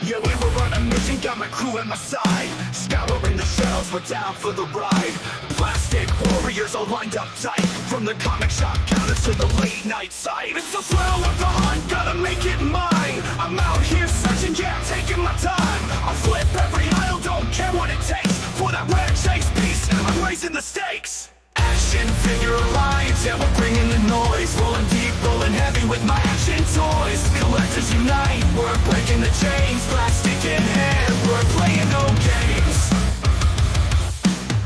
Yeah, we were on a mission, got my crew at my side. Scouring the shells, we're down for the ride. Plastic warriors all lined up tight. From the comic shop counters to the late night site. It's the thrill of the hunt, gotta make it mine. I'm out here searching, yeah, taking my time. I'll flip every aisle, don't care what it takes. For that rare chase piece, I'm raising the stakes. Action figure alliance, yeah, we're bringing the noise. Rolling deep, rolling heavy with my action toys. Collectors unite, we're breaking the chains. Plastic in hand, we're playing no games.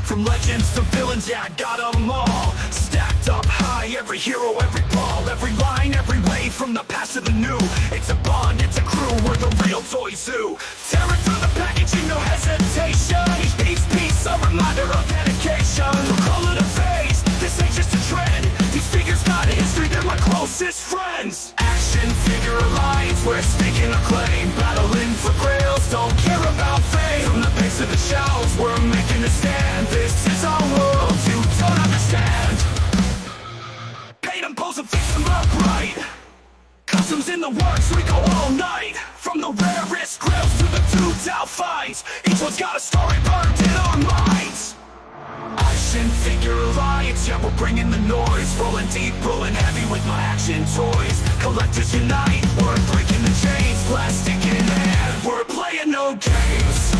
From legends to villains, yeah, I got 'em all. Stacked up high, every hero, every ball. Every line, every way, from the past to the new. It's a bond, it's a crew, we're the real Toy Zoo. Tear it through the packaging, no hesitation. Each piece, a reminder of dedication. We'll call it a phase, this ain't just a trend. These figures got history, they're my closest friends. Action figure alliance, we're staking a claim. Battling for grails, don't care about fame. From the base of the shelves, we're making a stand. This is our world, you don't understand. Paint them, pose and fix them up right. Customs in the works, we go all night. From the rarest grails to the dudes out fights. Each one's got a story burned in our minds. Action figure alliance, yeah, we're bringing the noise. Rolling deep, rolling heavy with my action toys. Collectors unite, we're breaking the chains. Plastic in hand, we're playing no games.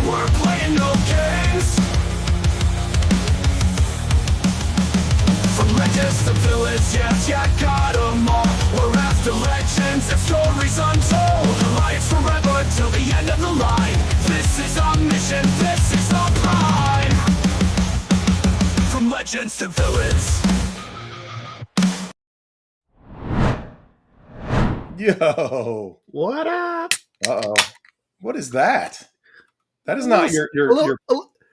We're playing no games. From legends to villains, yes, yeah, got 'em all. We're after legends and stories untold. Alliance forever till the end of the line. This is our mission, this is our prime. From legends to villains. Yo, What up? uh-oh. What is that? That is not your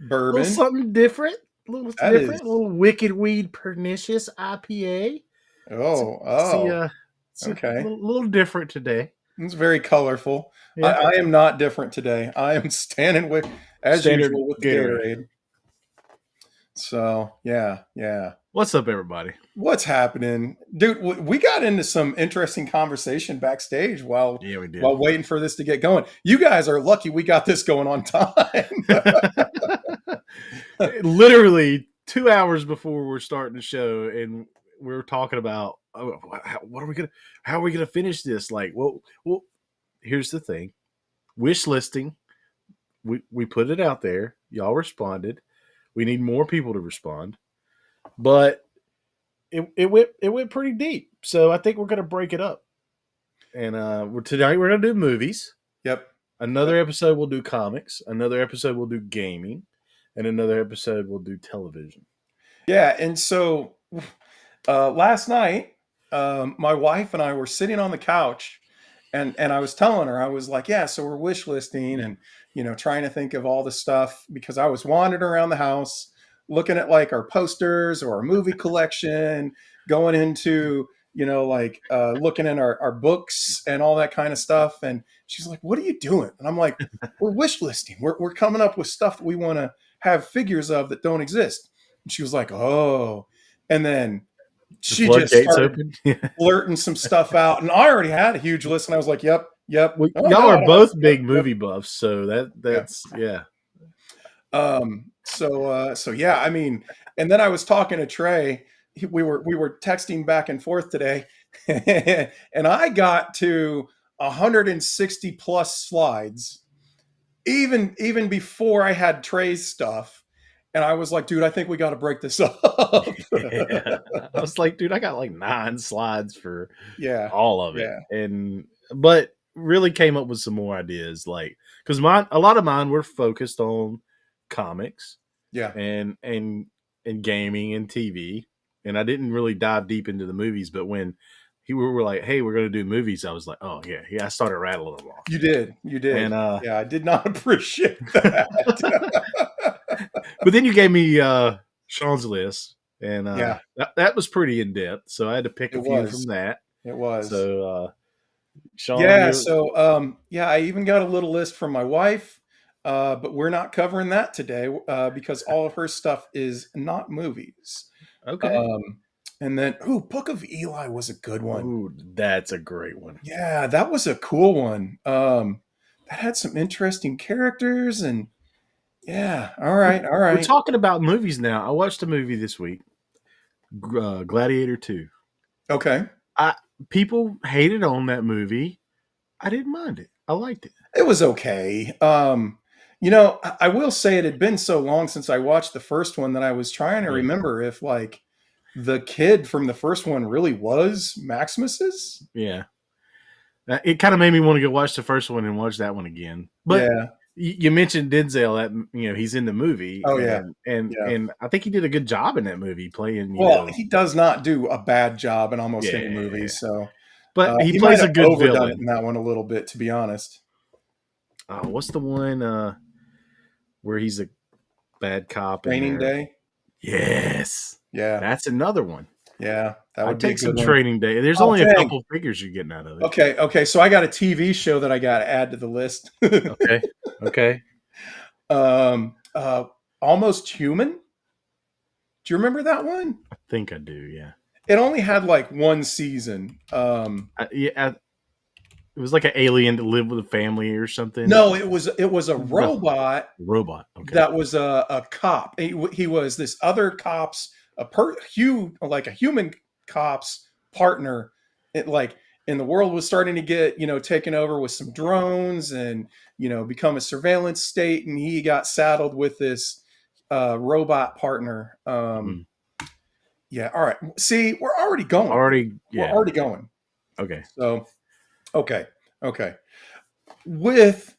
bourbon. Little something different. A little That different. is- A little Wicked Weed Pernicious IPA. Oh, It's okay. A little different today. It's very colorful. Yeah. I am not different today. I am standing with, as Standard usual, with the Gatorade. Gatorade. So, yeah. What's up, everybody? What's happening? Dude, we got into some interesting conversation backstage while Yeah, we did. while waiting for this to get going. You guys are lucky we got this going on time. Literally 2 hours before we're starting the show, and we were talking about how are we gonna finish this? Like, well, here's the thing: wish listing. We put it out there. Y'all responded. We need more people to respond, but it went pretty deep. So I think we're gonna break it up. And tonight we're gonna do movies. Yep. Another episode we'll do comics. Another episode we'll do gaming, and another episode we'll do television. Yeah, and so last night, my wife and I were sitting on the couch, and I was telling her, I was like, yeah, so we're wish listing and, trying to think of all the stuff, because I was wandering around the house looking at like our posters or our movie collection, going into, looking in our books and all that kind of stuff. And she's like, what are you doing? And I'm like, we're wish listing. We're coming up with stuff that we want to have figures of that don't exist. And she was like, oh. And then she just started blurting some stuff out. And I already had a huge list. And I was like, yep. Well, y'all are both big movie buffs. So that's, yeah. So yeah, I mean, and then I was talking to Trey. We were texting back and forth today, and I got to 160 plus slides, even before I had Trey's stuff. And I was like, dude, I think we got to break this up. Yeah. I was like, dude, I got like 9 slides for all of it. Yeah. But really came up with some more ideas, like, because a lot of mine were focused on comics, and gaming and TV, and I didn't really dive deep into the movies. But when we were like, hey, we're going to do movies, I was like, oh yeah, I started rattling them off. You did, and yeah, I did not appreciate that. But then you gave me Sean's list, and that was pretty in depth, so I had to pick a few from that. It was. So Sean, I even got a little list from my wife, but we're not covering that today because all of her stuff is not movies. Okay. And then, Book of Eli was a good one. Ooh, that's a great one. Yeah, that was a cool one. That had some interesting characters, and yeah, all right. We're talking about movies now. I watched a movie this week, Gladiator 2. Okay. People hated on that movie. I didn't mind it. I liked it. It was okay. I will say it had been so long since I watched the first one that I was trying to remember if like the kid from the first one really was Maximus's. Yeah. It kind of made me want to go watch the first one and watch that one again. But yeah. You mentioned Denzel, that he's in the movie. Oh yeah, and I think he did a good job in that movie playing. He does not do a bad job in almost any movie. So, but he plays a good villain in that one a little bit, to be honest. What's the one where he's a bad cop? Training Day. Yes. Yeah, that's another one. Yeah, that would take some Training Day. There's only a couple figures you're getting out of it. Okay. So I got a TV show that I got to add to the list. Okay. Almost Human. Do you remember that one? I think I do. Yeah. It only had like one season. It was like an alien that lived with a family or something. No, it was a robot. Robot. Okay. That was a cop. He was this other cop's like a human cop's partner. And the world was starting to get, taken over with some drones and, become a surveillance state. And he got saddled with this robot partner. Yeah. All right. See, we're already going. We're already going. Okay. So, okay. With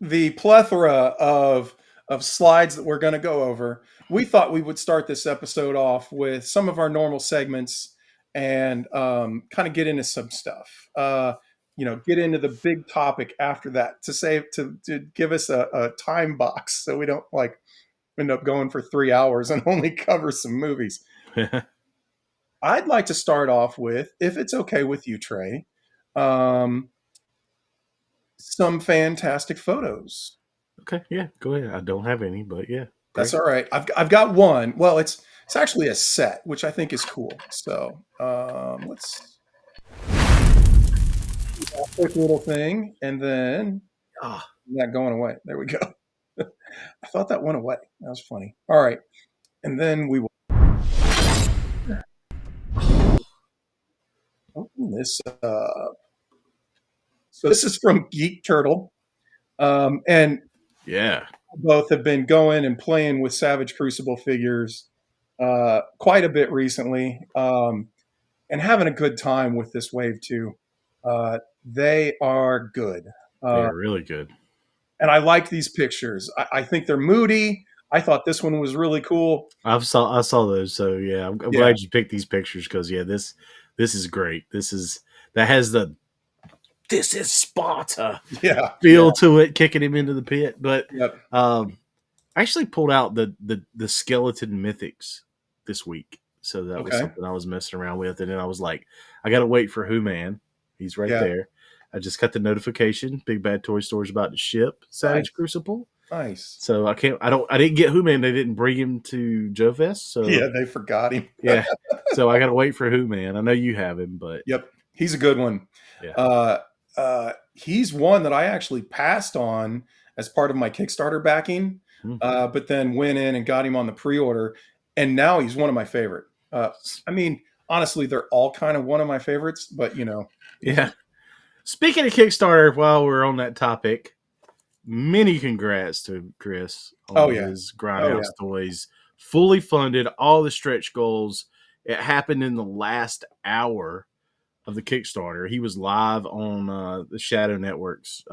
the plethora of slides that we're going to go over, we thought we would start this episode off with some of our normal segments and kind of get into some stuff. Get into the big topic after that to give us a time box so we don't like end up going for 3 hours and only cover some movies. I'd like to start off with, if it's okay with you, Trey, some fantastic photos. Okay, yeah, go ahead. I don't have any, but yeah. That's all right. I've got one. Well, it's actually a set, which I think is cool. So let's a quick little thing, and then not going away. There we go. I thought that went away. That was funny. All right, and then we will open this. So this is from Geek Turtle, and yeah. Both have been going and playing with Savage Crucible figures quite a bit recently, and having a good time with this wave too. They are good. They're really good. And I like these pictures. I think they're moody. I thought this one was really cool. I saw those. So yeah, I'm glad you picked these pictures because this is great. This is Sparta feel to it, kicking him into the pit. But I actually pulled out the skeleton mythics this week. So that was something I was messing around with. And then I was like, I got to wait for Who Man. He's right there. I just got the notification. Big Bad Toy Store's about to ship Savage Crucible. Nice. So I didn't get Who Man. They didn't bring him to Joe Fest. So they forgot him. So I got to wait for Who Man. I know you have him, but he's a good one. Yeah. He's one that I actually passed on as part of my Kickstarter backing, but then went in and got him on the pre-order, and now he's one of my favorite. I mean, honestly, they're all kind of one of my favorites, but Yeah. Speaking of Kickstarter, while we're on that topic, many congrats to Chris on his Grindhouse Toys. Fully funded, all the stretch goals. It happened in the last hour of the Kickstarter. He was live on the Shadow Network's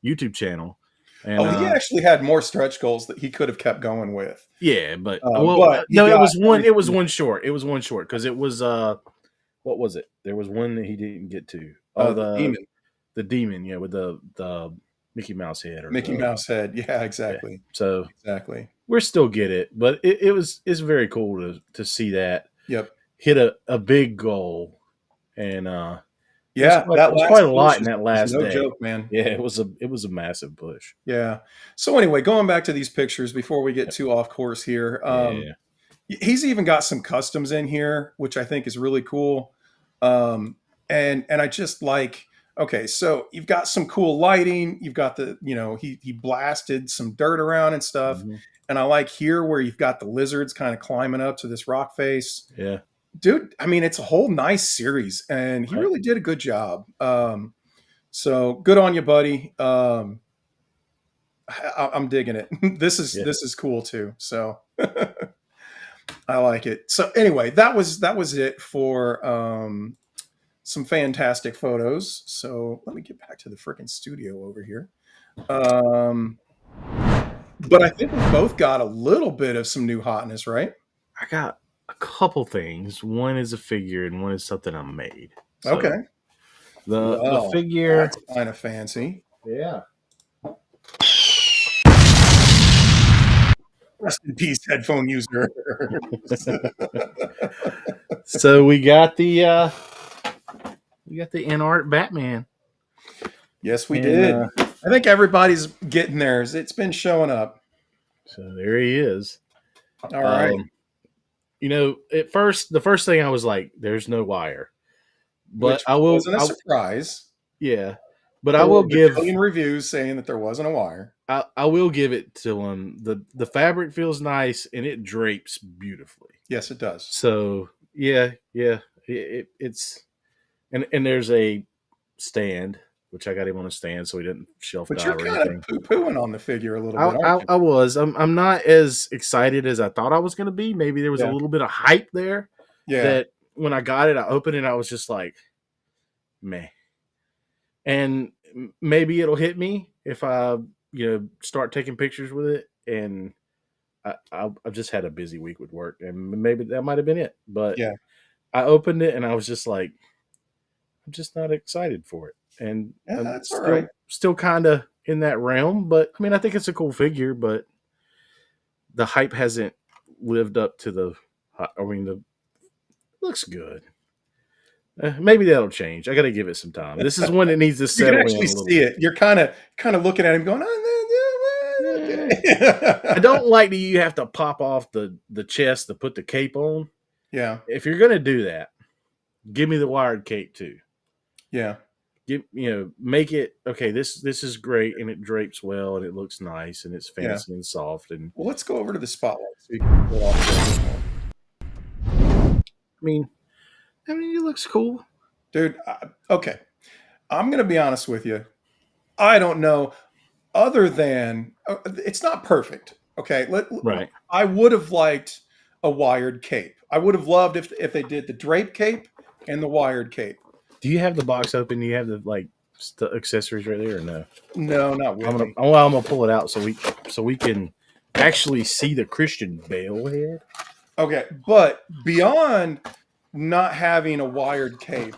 YouTube channel. And, he actually had more stretch goals that he could have kept going with. Yeah, but it was one. It was one short. It was one short because it was what was it? There was one that he didn't get to. The demon. The demon, with the Mickey Mouse head or Mouse head. Yeah, exactly. Yeah. So exactly, we're still get it, but it's very cool to see that. Yep. Hit a big goal. And that was quite a lot in that last day. No joke, man. Yeah, it was a massive push. Yeah. So anyway, going back to these pictures before we get too off course here. He's even got some customs in here, which I think is really cool. And I just like, okay, so you've got some cool lighting. You've got the, he blasted some dirt around and stuff. Mhm. And I like here where you've got the lizards kind of climbing up to this rock face. Yeah. Dude, I mean, it's a whole nice series, and he Right. really did a good job. So good on you, buddy. I'm digging it. This is cool too. So I like it. So anyway, that was it for some fantastic photos. So let me get back to the freaking studio over here. But I think we both got a little bit of some new hotness, right? I got a couple things. One is a figure, and one is something I made. So Okay. The Well, figure, that's kind of fancy. yeah. Rest in peace, headphone user. So we got the in art Batman. Yes, we And, did. I think everybody's getting theirs. It's been showing up. So there he is. All right. At first, the first thing I was like, "There's no wire," but Which I will. wasn't a surprise. Yeah, but I will give reviews saying that there wasn't a wire. I will give it to him. The fabric feels nice and it drapes beautifully. Yes, it does. So yeah, it's and there's a stand, which I got him on a stand so he didn't shelf But dive you're or kind anything. of poo-pooing on the figure a little bit. I was. I'm not as excited as I thought I was going to be. Maybe there was Yeah. a little bit of hype there. Yeah. That when I got it, I opened it, I was just like, meh. And maybe it'll hit me if I, start taking pictures with it. And I've just had a busy week with work, and maybe that might have been it. But Yeah. I opened it and I was just like, I'm just not excited for it. And Yeah, I'm that's all right. still kind of in that realm. But I mean, I think it's a cool figure, but the hype hasn't lived up to the looks good. Maybe that'll change. I got to give it some time. This is one that needs to You settle can in a actually little see bit. it. You're kind of looking at him going, okay. I don't like that you have to pop off the chest to put the cape on. Yeah. If you're going to do that, give me the wired cape too. Yeah. Make it okay. This is great, and it drapes well, and it looks nice, and it's fancy and soft. And Well, let's go over to the spotlight so you can pull off. I mean, it looks cool, Dude, okay. I'm going to be honest with you. I don't know. Other than it's not perfect. Okay. right? I would have liked a wired cape. I would have loved if they did the drape cape and the wired cape. Do you have the box open? Do you have the accessories right there, or no? No, not really. I'm gonna pull it out so we can actually see the Christian Bale head. Okay, but beyond not having a wired cape,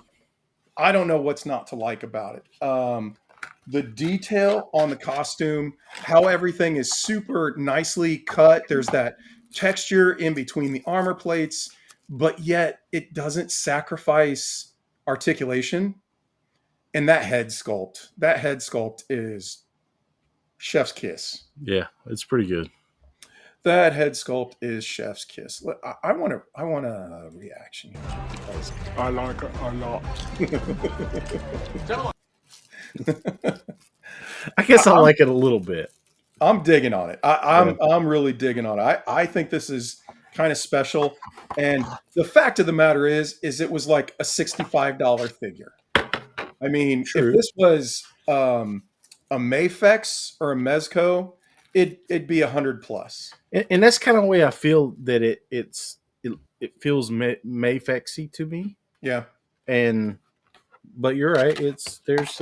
I don't know what's not to like about it. The detail on the costume, how everything is super nicely cut. There's that texture in between the armor plates, but yet it doesn't sacrifice articulation. And that head sculpt is chef's kiss. Yeah, it's pretty good. That head sculpt is chef's kiss. I want a reaction. I like it a lot. I guess I like it a little bit. I'm digging on it. I'm really digging on it. I think this is kind of special. And the fact of the matter is it was like a $65 figure. I mean, True. If this was a Mayfex or a Mezco, it'd be 100 plus. And that's kind of the way I feel that it feels Mayfexy to me. Yeah. But you're right. There's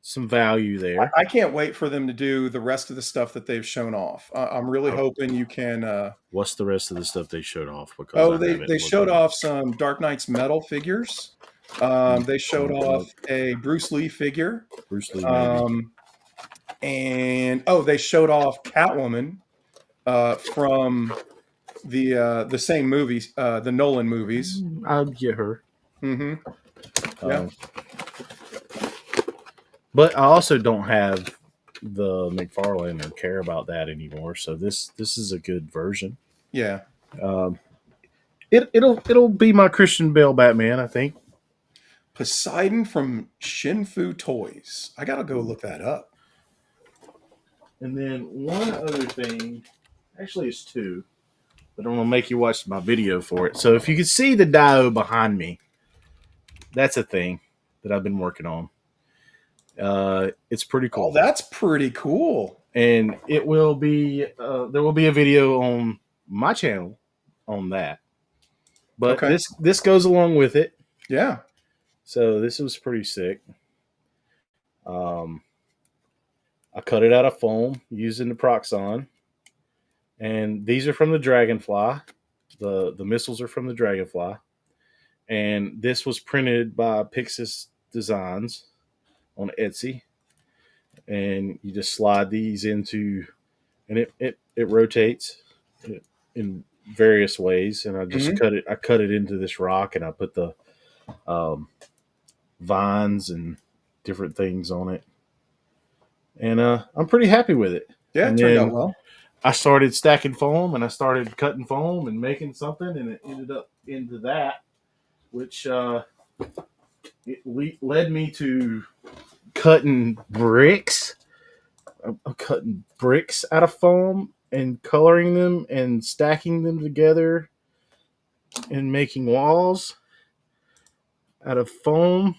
some value there. I can't wait for them to do the rest of the stuff that they've shown off. I'm really hoping you can. What's the rest of the stuff they showed off? Because they showed off some Dark Knight's metal figures. They showed off a Bruce Lee figure. Bruce Lee. Maybe. And they showed off Catwoman from the same movies, the Nolan movies. I'll get her. Mm-hmm. Yeah. But I also don't have the McFarlane or care about that anymore. So this is a good version. Yeah. It'll be my Christian Bale Batman, I think. Poseidon from Shinfu Toys. I gotta go look that up. And then one other thing, actually, it's two, but I'm gonna make you watch my video for it. So if you can see the Dio behind me, that's a thing that I've been working on. It's pretty cool. Oh, that's pretty cool. And it will be there will be a video on my channel on that. But Okay. this goes along with it. Yeah. So this was pretty sick. I cut it out of foam using the Proxon. And these are from the Dragonfly. The missiles are from the Dragonfly. And this was printed by Pixis Designs on Etsy. And you just slide these into, and it rotates in various ways. And I just cut it into this rock, and I put the vines and different things on it. And I'm pretty happy with it. Yeah, and it turned out well. I started stacking foam, and I started cutting foam and making something, and it ended up into that, which led me to cutting bricks. I'm cutting bricks out of foam and coloring them and stacking them together and making walls out of foam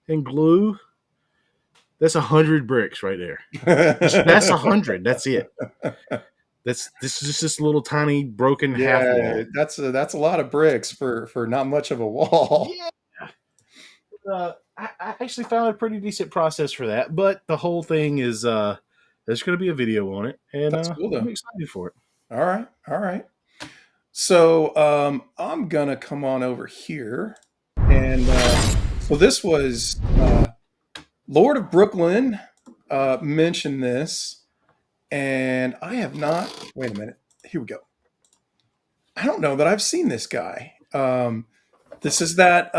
and glue. That's 100 bricks right there. That's 100. That's it. This is just this little tiny broken half wall. That's a lot of bricks for not much of a wall. Yeah. I actually found a pretty decent process for that, but the whole thing is there's going to be a video on it, and That's cool, though. I'm excited for it. All right. So I'm gonna come on over here, and so this was Lord of Brooklyn mentioned this, and I have not. Wait a minute. Here we go. I don't know that I've seen this guy. This is that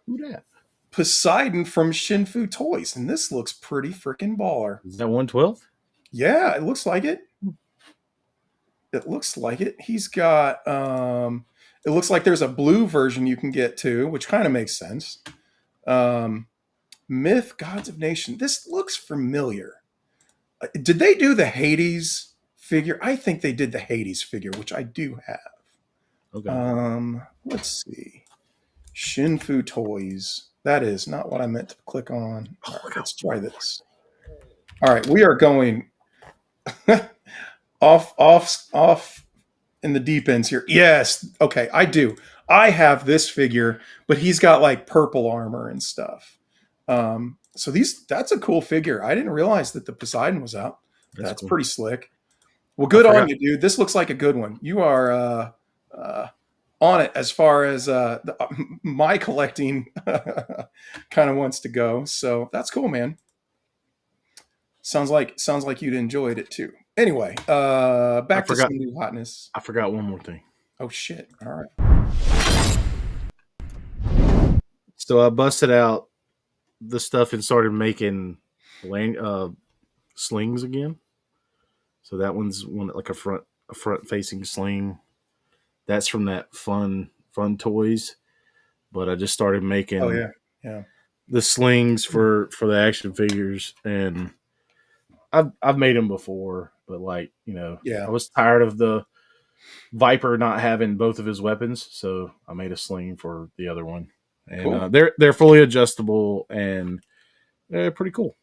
Who that? Poseidon from Shinfu Toys, and this looks pretty freaking baller. Is that 112? Yeah, it looks like it. It looks like it. He's got it looks like there's a blue version you can get too, which kind of makes sense. Myth, Gods of Nation. This looks familiar. Did they do the Hades figure? I think they did the Hades figure, which I do have. Okay. Let's see. Shinfu Toys. That is not what I meant to click on. All right, let's try this. All right, we are going off in the deep ends here. Yes. Okay, I do. I have this figure, but he's got like purple armor and stuff. So that's a cool figure. I didn't realize that the Poseidon was out. That's cool. pretty slick. Well, good on you, dude. This looks like a good one. You are on it as far as my collecting kind of wants to go. So that's cool, man. Sounds like you'd enjoyed it too. Anyway, back to some new hotness. I forgot one more thing. Oh shit! All right. So I busted out the stuff and started making slings again. So that one's like a front facing sling. That's from that fun toys. But I just started making the slings for the action figures, and I've made them before, but I was tired of the Viper not having both of his weapons, so I made a sling for the other one. And cool. They're fully adjustable, and they're pretty cool.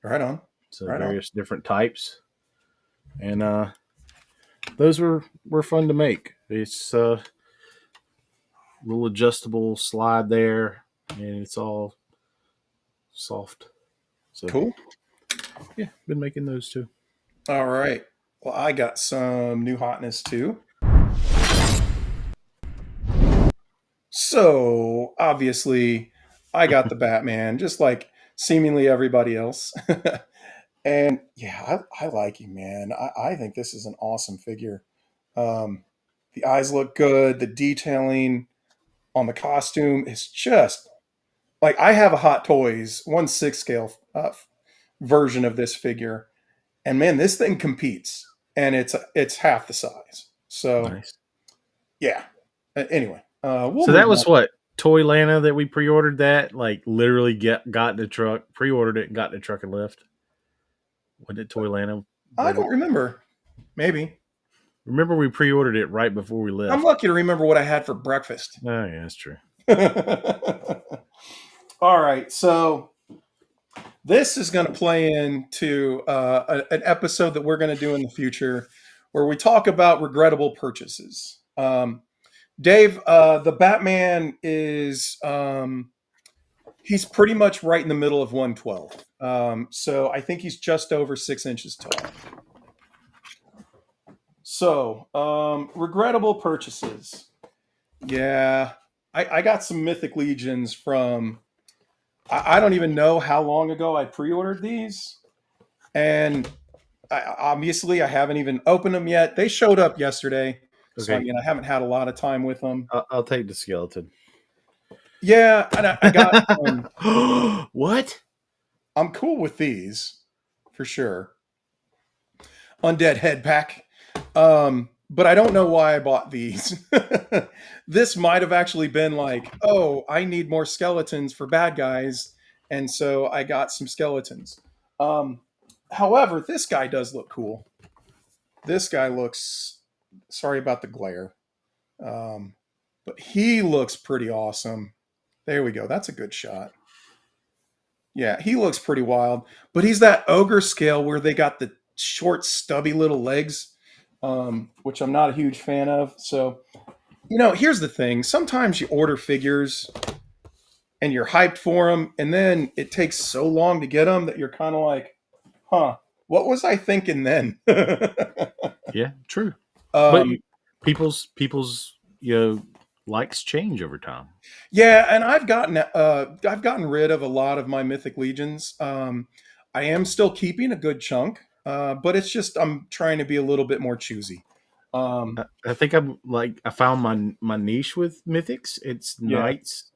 Right on. So various different types, and those were fun to make. It's a little adjustable slide there, and it's all soft. So cool. Yeah, been making those too. All right. Well, I got some new hotness too. So obviously, I got the Batman, just like seemingly everybody else. And yeah, I like him, man. I think this is an awesome figure. The eyes look good. The detailing on the costume is just like, I have a Hot Toys 1/6 scale version of this figure, and man, this thing competes, and it's half the size. So Nice. yeah. Anyway, So that was what Toylanta that we pre-ordered. That like literally got in the truck, pre-ordered it, got in the truck and left. When did Toylanta? I don't remember. Maybe. Remember we pre-ordered it right before we left. I'm lucky to remember what I had for breakfast. Oh yeah, that's true. All right, so this is going to play into an episode that we're going to do in the future where we talk about regrettable purchases. Dave, the Batman is he's pretty much right in the middle of 112. So I think he's just over 6 inches tall. So regrettable purchases. Yeah, I got some Mythic Legions from, I don't even know how long ago I pre-ordered these. And obviously I haven't even opened them yet. They showed up yesterday. So I Okay. mean, I haven't had a lot of time with them. I'll take the skeleton. Yeah, and I got What? I'm cool with these for sure. Undead head pack. But I don't know why I bought these. This might have actually been like, oh, I need more skeletons for bad guys, and so I got some skeletons. However, this guy does look cool. This guy looks, sorry about the glare, but he looks pretty awesome. There we go. That's a good shot. Yeah, he looks pretty wild, but he's that ogre scale where they got the short, stubby little legs, which I'm not a huge fan of. So, here's the thing. Sometimes you order figures and you're hyped for them, and then it takes so long to get them that you're kind of like, huh, what was I thinking then? Yeah, true. But Um, people's likes change over time. Yeah, and I've gotten rid of a lot of my Mythic Legions. I am still keeping a good chunk, but it's just I'm trying to be a little bit more choosy. I think I found my niche with mythics. It's Yeah. knights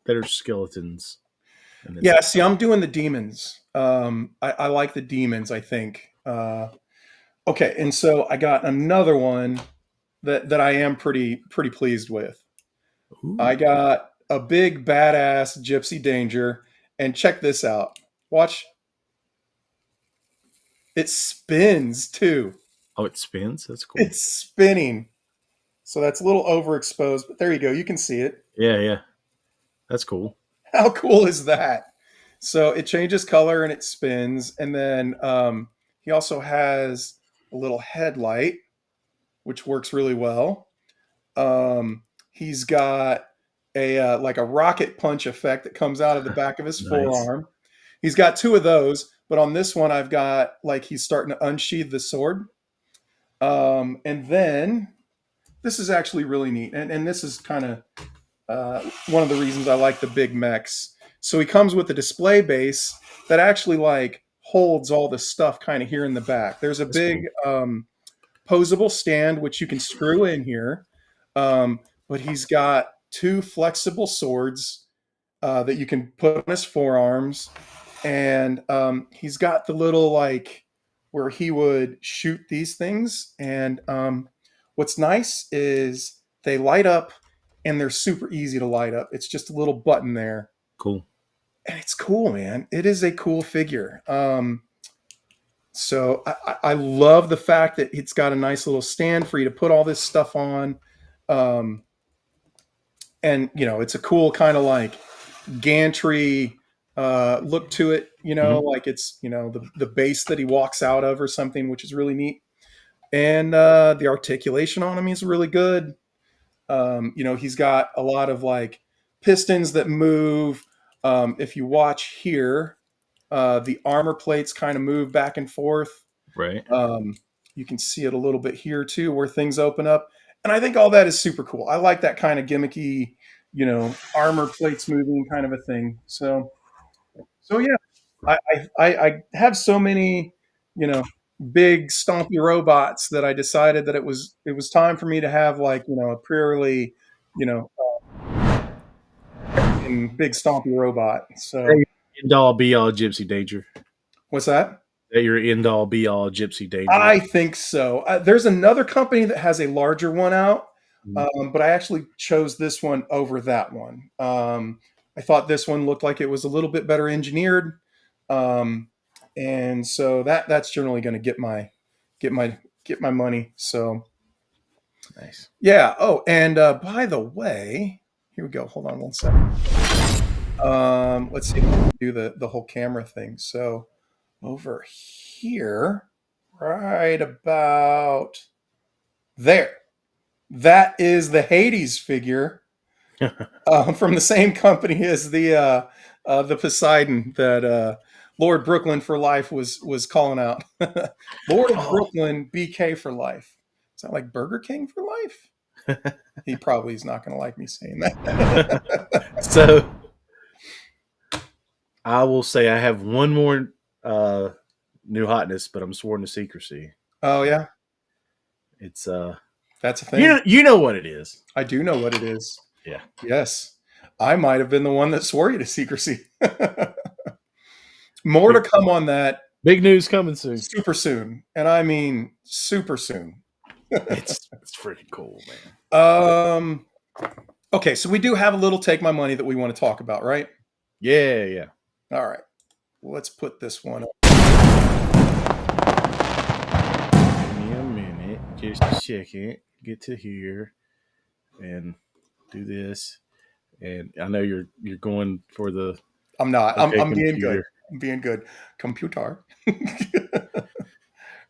that are skeletons. And Yeah, see, I'm doing the demons. I like the demons, I think. Okay, and so I got another one that I am pretty pleased with. Ooh. I got a big badass Gypsy Danger, and check this out. Watch. It spins too. Oh, it spins. That's cool. It's spinning. So that's a little overexposed, but there you go. You can see it. Yeah. That's cool. How cool is that? So it changes color and it spins. And then he also has a little headlight, which works really well. He's got a like a rocket punch effect that comes out of the back of his Nice. forearm. He's got two of those, but on this one I've got like he's starting to unsheath the sword. And then this is actually really neat. And this is kind of one of the reasons I like the big mechs. So he comes with a display base that actually like holds all the stuff kind of here in the back. There's a That's big posable stand which you can screw in here, but he's got two flexible swords that you can put on his forearms, and he's got the little like where he would shoot these things. And what's nice is they light up, and they're super easy to light up. It's just a little button there. Cool. And it's cool, man. It is a cool figure. So I love the fact that it's got a nice little stand for you to put all this stuff on. And, it's a cool kind of like gantry look to it, like it's, the base that he walks out of or something, which is really neat. And the articulation on him is really good. He's got a lot of like pistons that move. If you watch here, the armor plates kind of move back and forth. Right. You can see it a little bit here too, where things open up. And I think all that is super cool. I like that kind of gimmicky, armor plates moving kind of a thing. So yeah, I have so many, big stompy robots that I decided that it was time for me to have like, a purely, big stompy robot. So End all be all Gypsy Danger. what's that? that your end all be all Gypsy Danger? I think so. There's another company that has a larger one out, but I actually chose this one over that one. I thought this one looked like it was a little bit better engineered, and so that's generally going to get my money. So Nice. yeah. Oh, and by the way, here we go. Hold on one second. Let's see if I can do the whole camera thing. So over here, right about there, that is the Hades figure from the same company as the Poseidon that Lord Brooklyn for Life was calling out. Lord of Brooklyn, BK for life. Is that like Burger King for life? He probably is not going to like me saying that. So I will say I have one more new hotness, but I'm sworn to secrecy. Oh yeah, It's that's a thing. you know what it is. I do know what it is. Yeah. Yes, I might have been the one that swore you to secrecy. More to come on that Big news coming soon. super soon, and I mean super soon. It's freaking cool, man. Okay, so we do have a little take my money that we want to talk about, right? Yeah. All right. Let's put this one up. Give me a minute, just a second. Get to here and do this. And I know you're going for the. I'm not. Okay, I'm being good. computer. I'm being good. Computer.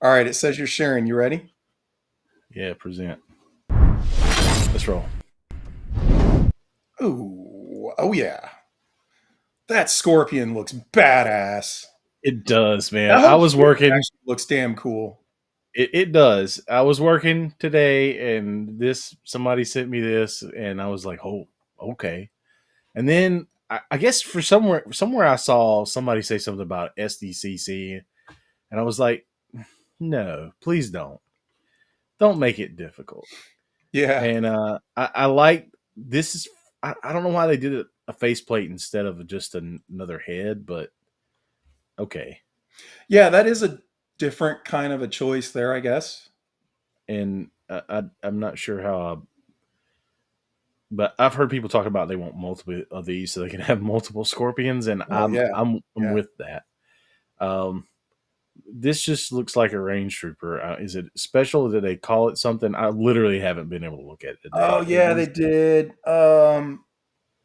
All right. It says you're sharing. You ready? Yeah, present. Let's roll. Ooh. Oh yeah. That scorpion looks badass. It does, man. That whole I was working. actually looks damn cool. It does. I was working today, and somebody sent me this, and I was like, "Oh, okay." And then I guess for somewhere I saw somebody say something about SDCC, and I was like, "No, please don't make it difficult." Yeah. And I like this is I don't know why they did a faceplate instead of just another head, but okay. Yeah, that is a different kind of a choice there, I guess. And I'm not sure how, but I've heard people talk about they want multiple of these so they can have multiple scorpions, and Oh, yeah. I'm Yeah. with that. This just looks like a range trooper. Is it special? Did they call it something? I literally haven't been able to look at it today. Oh yeah, they did.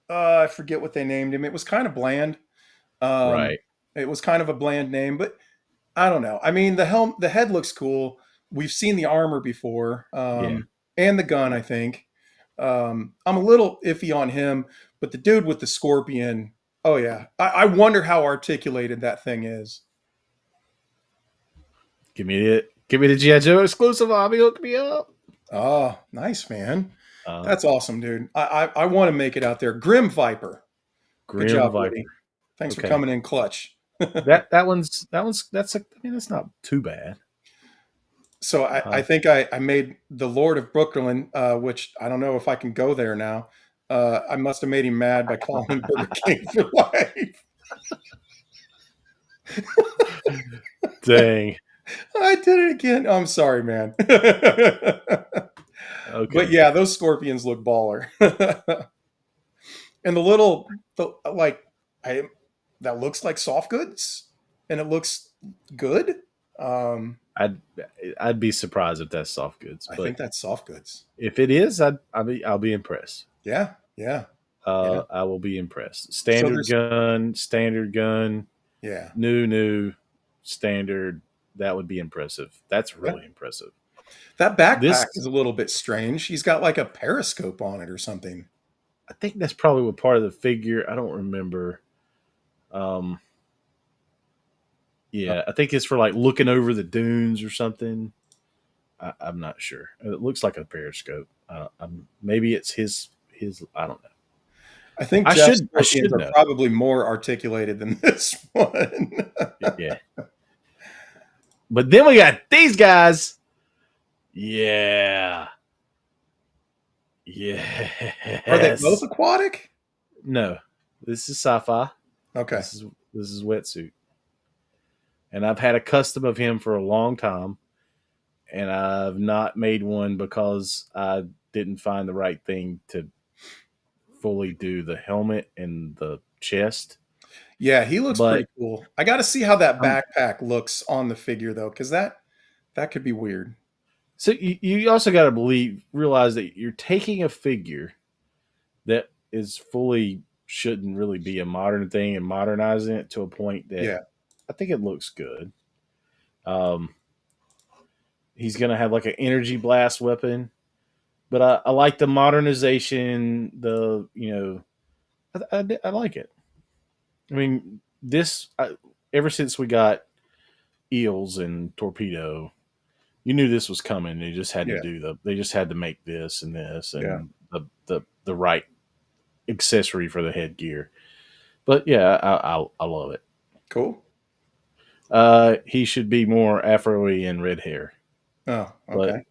I forget what they named him. It was kind of bland. Right. It was kind of a bland name, but I don't know. I mean, the head looks cool. We've seen the armor before, and the gun, I think. I'm a little iffy on him, but the dude with the scorpion, oh yeah. I wonder how articulated that thing is. Give me the G.I. Joe exclusive, Bobby. Hook me up. Oh, nice, man. That's awesome, dude. I want to make it out there. Grim Viper. Grim Good job, Viper. buddy. Thanks for Okay. coming in clutch. that one's that's not too bad. So I think I made the Lord of Brooklyn, which I don't know if I can go there now. I must have made him mad by calling him Burger King for life. Dang. I did it again. I'm sorry, man. Okay. But yeah, those scorpions look baller. And that looks like soft goods, and it looks good. I'd be surprised if that's soft goods. I But think that's soft goods. if it is, I'll be impressed. Yeah. I will be impressed. Standard gun. Yeah. New, standard. That would be impressive. That's really impressive. That backpack is a little bit strange. He's got like a periscope on it or something. I think that's probably what part of the figure. I don't remember. Yeah, I think it's for like looking over the dunes or something. I'm not sure. It looks like a periscope. Maybe it's his. I don't know. I think I Jeff's should scorpions know. are probably more articulated than this one. Yeah. But then we got these guys. Yeah. Are they both aquatic? No. This is sci-fi. Okay. This is wetsuit. and I've had a custom of him for a long time, and I've not made one because I didn't find the right thing to fully do the helmet and the chest. Yeah, he looks pretty But cool. I got to see how that um, backpack looks on the figure though, because that could be weird. so you also got to realize that you're taking a figure that is fully shouldn't really be a modern thing and modernizing it to a point that Yeah, I think it looks good. Um, he's gonna have like an energy blast weapon, but I like the modernization. I like it. I mean, ever since we got eels and torpedo, you knew this was coming. They just had to yeah, they just had to make this and this yeah. and the right accessory for the headgear. But yeah, I love it. Cool. He should be more afro-y and red hair, Oh, but okay.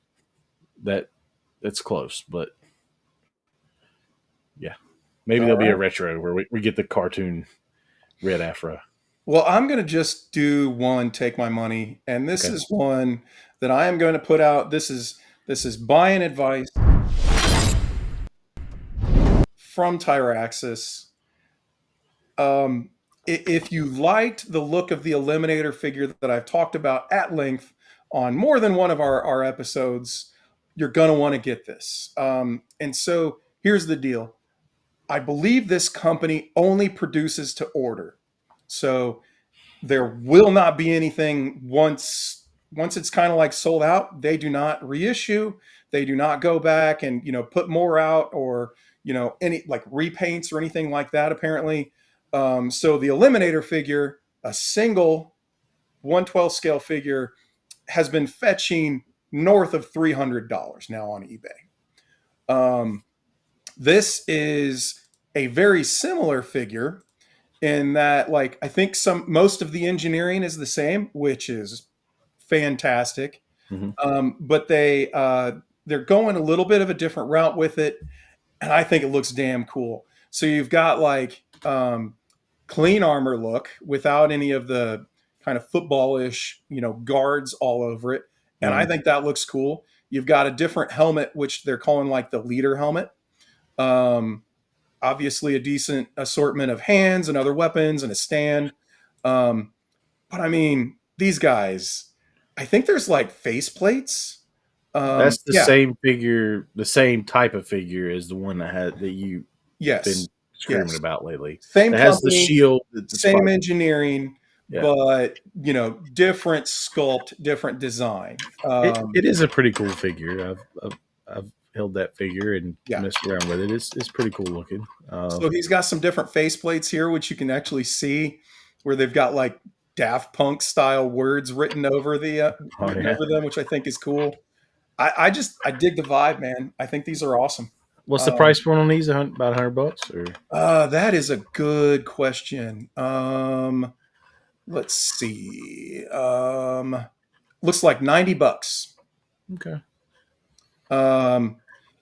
that that's close. But yeah, maybe All there'll be a right. retro where we get the cartoon red afro. Well, I'm going to just do one, take my money, and this Okay. is one that I am going to put out. This is buying advice from Tyraxis. If you liked the look of the Eliminator figure that I've talked about at length on more than one of our episodes, you're going to want to get this. And so here's the deal. I believe this company only produces to order. So there will not be anything once it's kind of like sold out. They do not reissue. They do not go back and put more out or any like repaints or anything like that. Apparently, so the Eliminator figure, a single 1/12 scale figure, has been fetching north of $300 now on eBay. This is a very similar figure in that, like, I think most of the engineering is the same, which is fantastic. Mm-hmm. But they're going a little bit of a different route with it, and I think it looks damn cool. So you've got like clean armor look without any of the kind of footballish, guards all over it, and I Mm-hmm. think that looks cool. You've got a different helmet, which they're calling like the leader helmet. Um, Obviously, a decent assortment of hands and other weapons and a stand. But I mean, these guys, I think there's like face plates. That's the Yeah, same figure, the same type of figure as the one that you've been yes, screaming yes. about lately. Same That has the company, shield that's same fire. engineering, Yeah, but different sculpt, different design. it is a pretty cool figure. I've held that figure and Yeah. messed around with it. It's pretty cool looking. So he's got some different face plates here, which you can actually see where they've got like Daft Punk style words Oh written yeah. over them, which I think is cool. I dig the vibe, man. I think these are awesome. What's the Um, price point on these? About $100 or that is a good question. Let's see. Looks like $90. okay?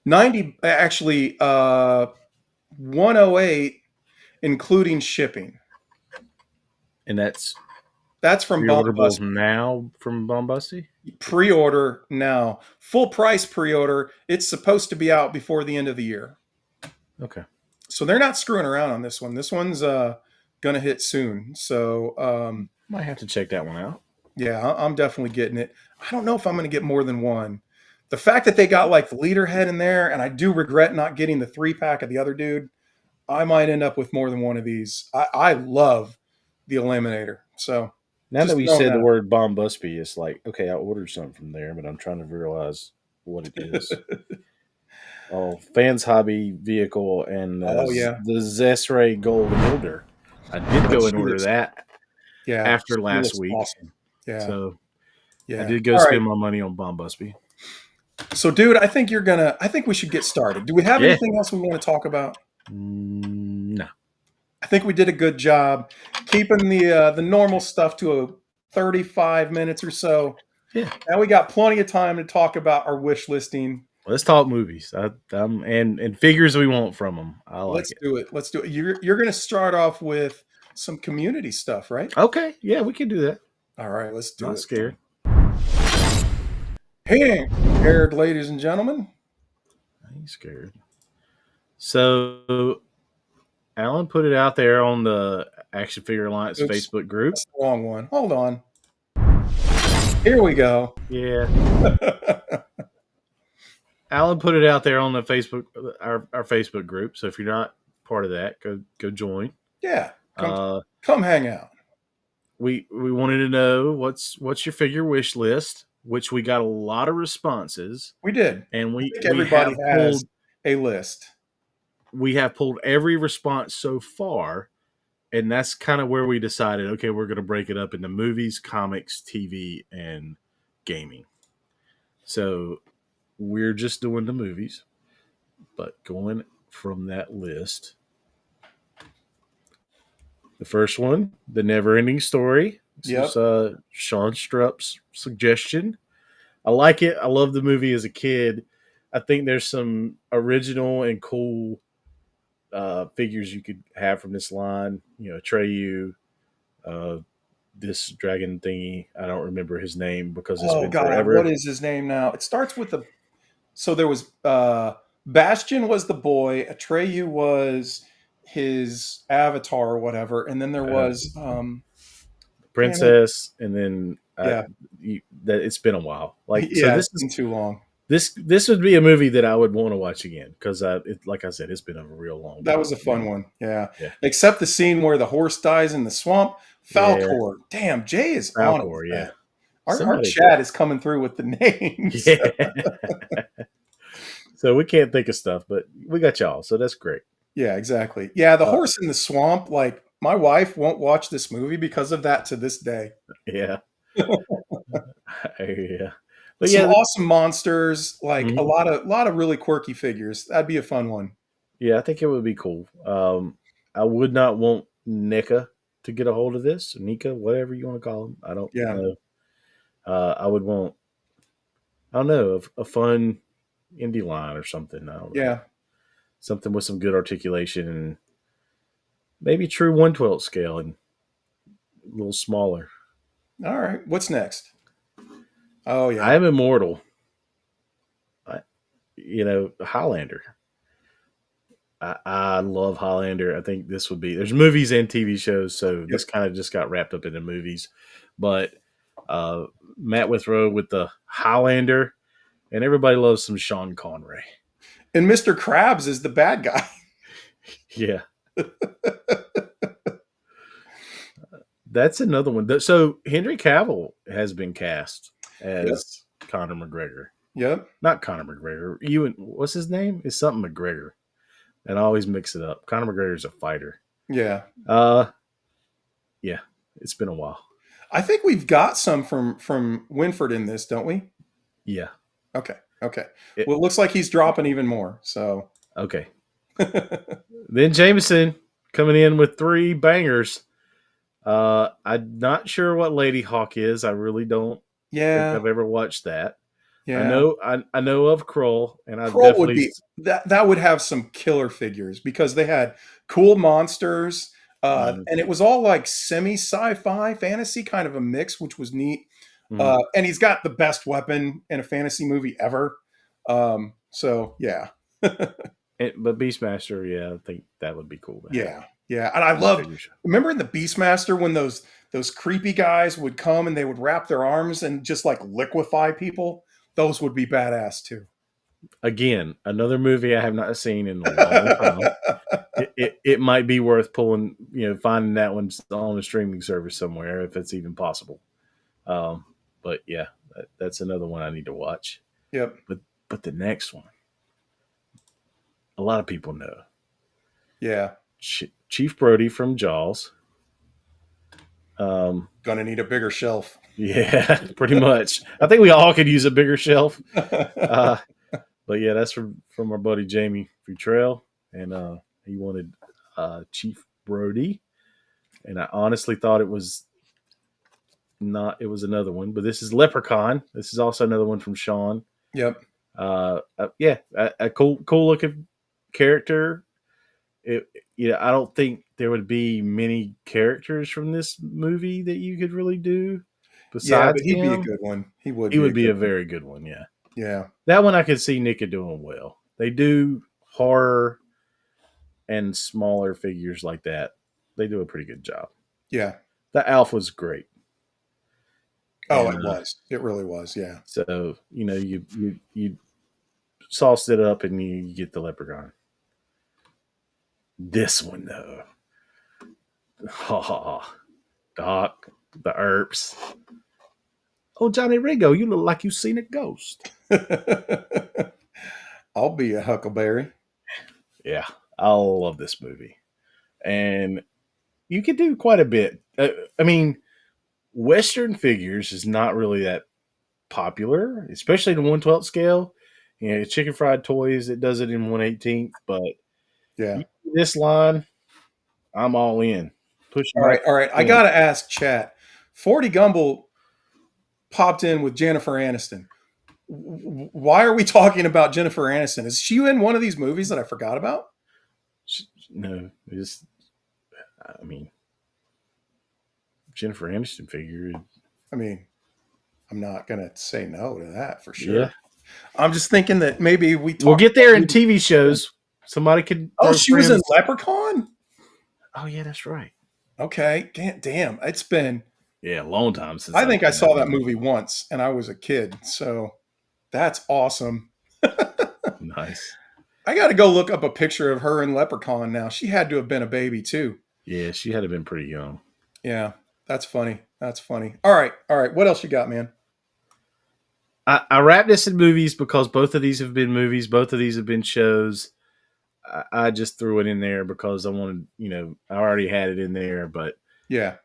90 actually. 108 including shipping. And that's That's from pre-orderable Bombust. now from Bombusty. Pre-order now. Full price pre-order. It's supposed to be out before the end of the year. Okay. So they're not screwing around on this one. This one's gonna hit soon. So Might have to check that one out. yeah, I'm definitely getting it. I don't know if I'm gonna get more than one. The fact that they got like the leader head in there, and I do regret not getting the 3-pack of the other dude, I might end up with more than one of these. I love the Eliminator. So Now just that we throwing said that the out. word Bombusby, it's like, okay, I ordered something from there, but I'm trying to realize what it is. Oh, Fans Hobby Vehicle and Oh yeah. the Zesray Gold Builder. I did go and She order looks, that yeah, after she last looks week. awesome. Yeah. So I Yeah. did go All right. spend my money on Bombusby. So, dude, I think we should get started. Do we have Yeah. anything else we want to talk about? No. I think we did a good job keeping the normal stuff to a 35 minutes or so. Yeah. Now we got plenty of time to talk about our wish listing. Let's talk movies. And figures we want from them. I like Let's it. do it. Let's do it. You're going to start off with some community stuff, right? Okay. Yeah, we can do that. All right, let's do Not it. scared. Hey, prepared, ladies and gentlemen. I ain't scared. So Alan put it out there on the Action Figure Alliance Oops, Facebook group. that's the wrong one. Hold on. Here we go. Yeah. Alan put it out there on the Facebook, our Facebook group. So if you're not part of that, go join. Yeah, Uh, come hang out. we wanted to know what's your figure wish list, which we got a lot of responses, We did. and I we think we everybody have has pulled a list. every response so far, and that's kind of where we decided, okay, we're going to break it up into movies, comics, TV, and gaming. So we're just doing the movies, but going from that list. The first one, The Never Ending Story. This Yep. was Sean Strupp's suggestion. I like it. I love the movie as a kid. I think there's some original and cool figures you could have from this line. You know, Atreyu, this dragon thingy. I don't remember his name because it's Oh been God, what forever. is his name now? It starts with the. So there was Bastion was the boy. Atreyu was his avatar or whatever, and then there was damn it. Princess, and then Yeah, that it's been a while. Like so, yeah, this it's is been too long. this would be a movie that I would want to watch again because like I said, it's been a real long That time. was a fun one. Yeah. Yeah. Except the scene where the horse dies in the swamp. Yeah. Falcor. Damn, Jay is on it. Falcor, with yeah. that. Our Somebody chat is coming through with the names. Yeah. So we can't think of stuff, but we got y'all, so that's great. Yeah, exactly. Yeah, the horse in the swamp, like my wife won't watch this movie because of that to this day. Yeah. Yeah. But Some yeah, awesome monsters, like Mhm. a lot of really quirky figures. That'd be a fun one. yeah, I think it would be cool. I would not want NECA to get a hold of this, Nika, whatever you want to call them. I don't Yeah. know. I would want, I don't know, a fun indie line or something. I don't know. Yeah. Something with some good articulation and maybe true 1/12 scale and a little smaller. All right. What's next? Oh yeah. I am immortal. Highlander. I love Highlander. I think this would be. There's movies and TV shows, so this kind of just got wrapped up into movies. But Matt Withrow with the Highlander, and everybody loves some Sean Connery. And Mr. Krabs is the bad guy. Yeah. That's another one. So Henry Cavill has been cast as Conor McGregor. Yep. Not Conor McGregor. What's his name? It's something McGregor. And I always mix it up. Conor McGregor's a fighter. Yeah. Yeah. It's been a while. I think we've got some from Winford in this, don't we? Yeah. Okay. Well, it looks like he's dropping even more. So. Okay. Then Jameson coming in with 3 bangers. I'm not sure what Lady Hawk is. I really don't think I've ever watched that. Yeah. I know of Krull, and I definitely would be that would have some killer figures because they had cool monsters, and it was all like semi sci-fi fantasy kind of a mix, which was neat. And he's got the best weapon in a fantasy movie ever. So yeah. But Beastmaster, yeah, I think that would be cool. Yeah. And I remember in the Beastmaster when those creepy guys would come and they would wrap their arms and just like liquefy people. Those would be badass too. Again, another movie I have not seen in a long time. It might be worth pulling, finding that one on a streaming service somewhere if it's even possible. But yeah, that's another one I need to watch. Yep. But the next one, a lot of people know. Yeah. Chief Brody from Jaws. Gonna need a bigger shelf. Yeah, pretty much. I think we all could use a bigger shelf. But yeah, that's from our buddy Jamie Futrell, and he wanted Chief Brody, and I honestly thought it was not. It was another one, but this is Leprechaun. This is also another one from Sean. Yep. Yeah, a cool looking character. I don't think there would be many characters from this movie that you could really do. Yeah, but Besides he'd be a him, good one. He would he be a would be good a one. very good one. Yeah, Yeah. that one I could see Nika doing well. They do horror and smaller figures like that. They do a pretty good job. Yeah. The Alf was great, Oh, and it was. It really was. Yeah. so you sauced it up and you get the leprechaun. This one though, Doc, the Earps. Oh, Johnny Ringo, you look like you seen a ghost. I'll be a Huckleberry. Yeah, I love this movie, and you could do quite a bit. I mean, Western figures is not really that popular, especially the 1/12 scale. You know, Chicken Fried Toys, it does it in 1/18th, but Yeah. this line, I'm all in. Pushing All right. All right. I in. got to ask chat. 40 Gumble popped in with Jennifer Aniston. Why are we talking about Jennifer Aniston? Is she in one of these movies that I forgot about? No, it's, I mean, Jennifer Aniston figure. I mean, I'm not going to say no to that for sure. Yeah. I'm just thinking that maybe We'll get there in TV shows. Somebody could. Oh, throw she was in friends. Leprechaun? Oh, yeah, that's right. Okay. Damn. It's been, Yeah, a long time since I think I saw that movie once and I was a kid. So that's awesome. Nice. I got to go look up a picture of her in Leprechaun now. She had to have been a baby too. Yeah, she had to have been pretty young. Yeah. That's funny. That's funny. All right. All right. What else you got, man? I wrap this in movies because both of these have been movies. Both of these have been shows. I just threw it in there because I wanted, I already had it in there. But, Yeah.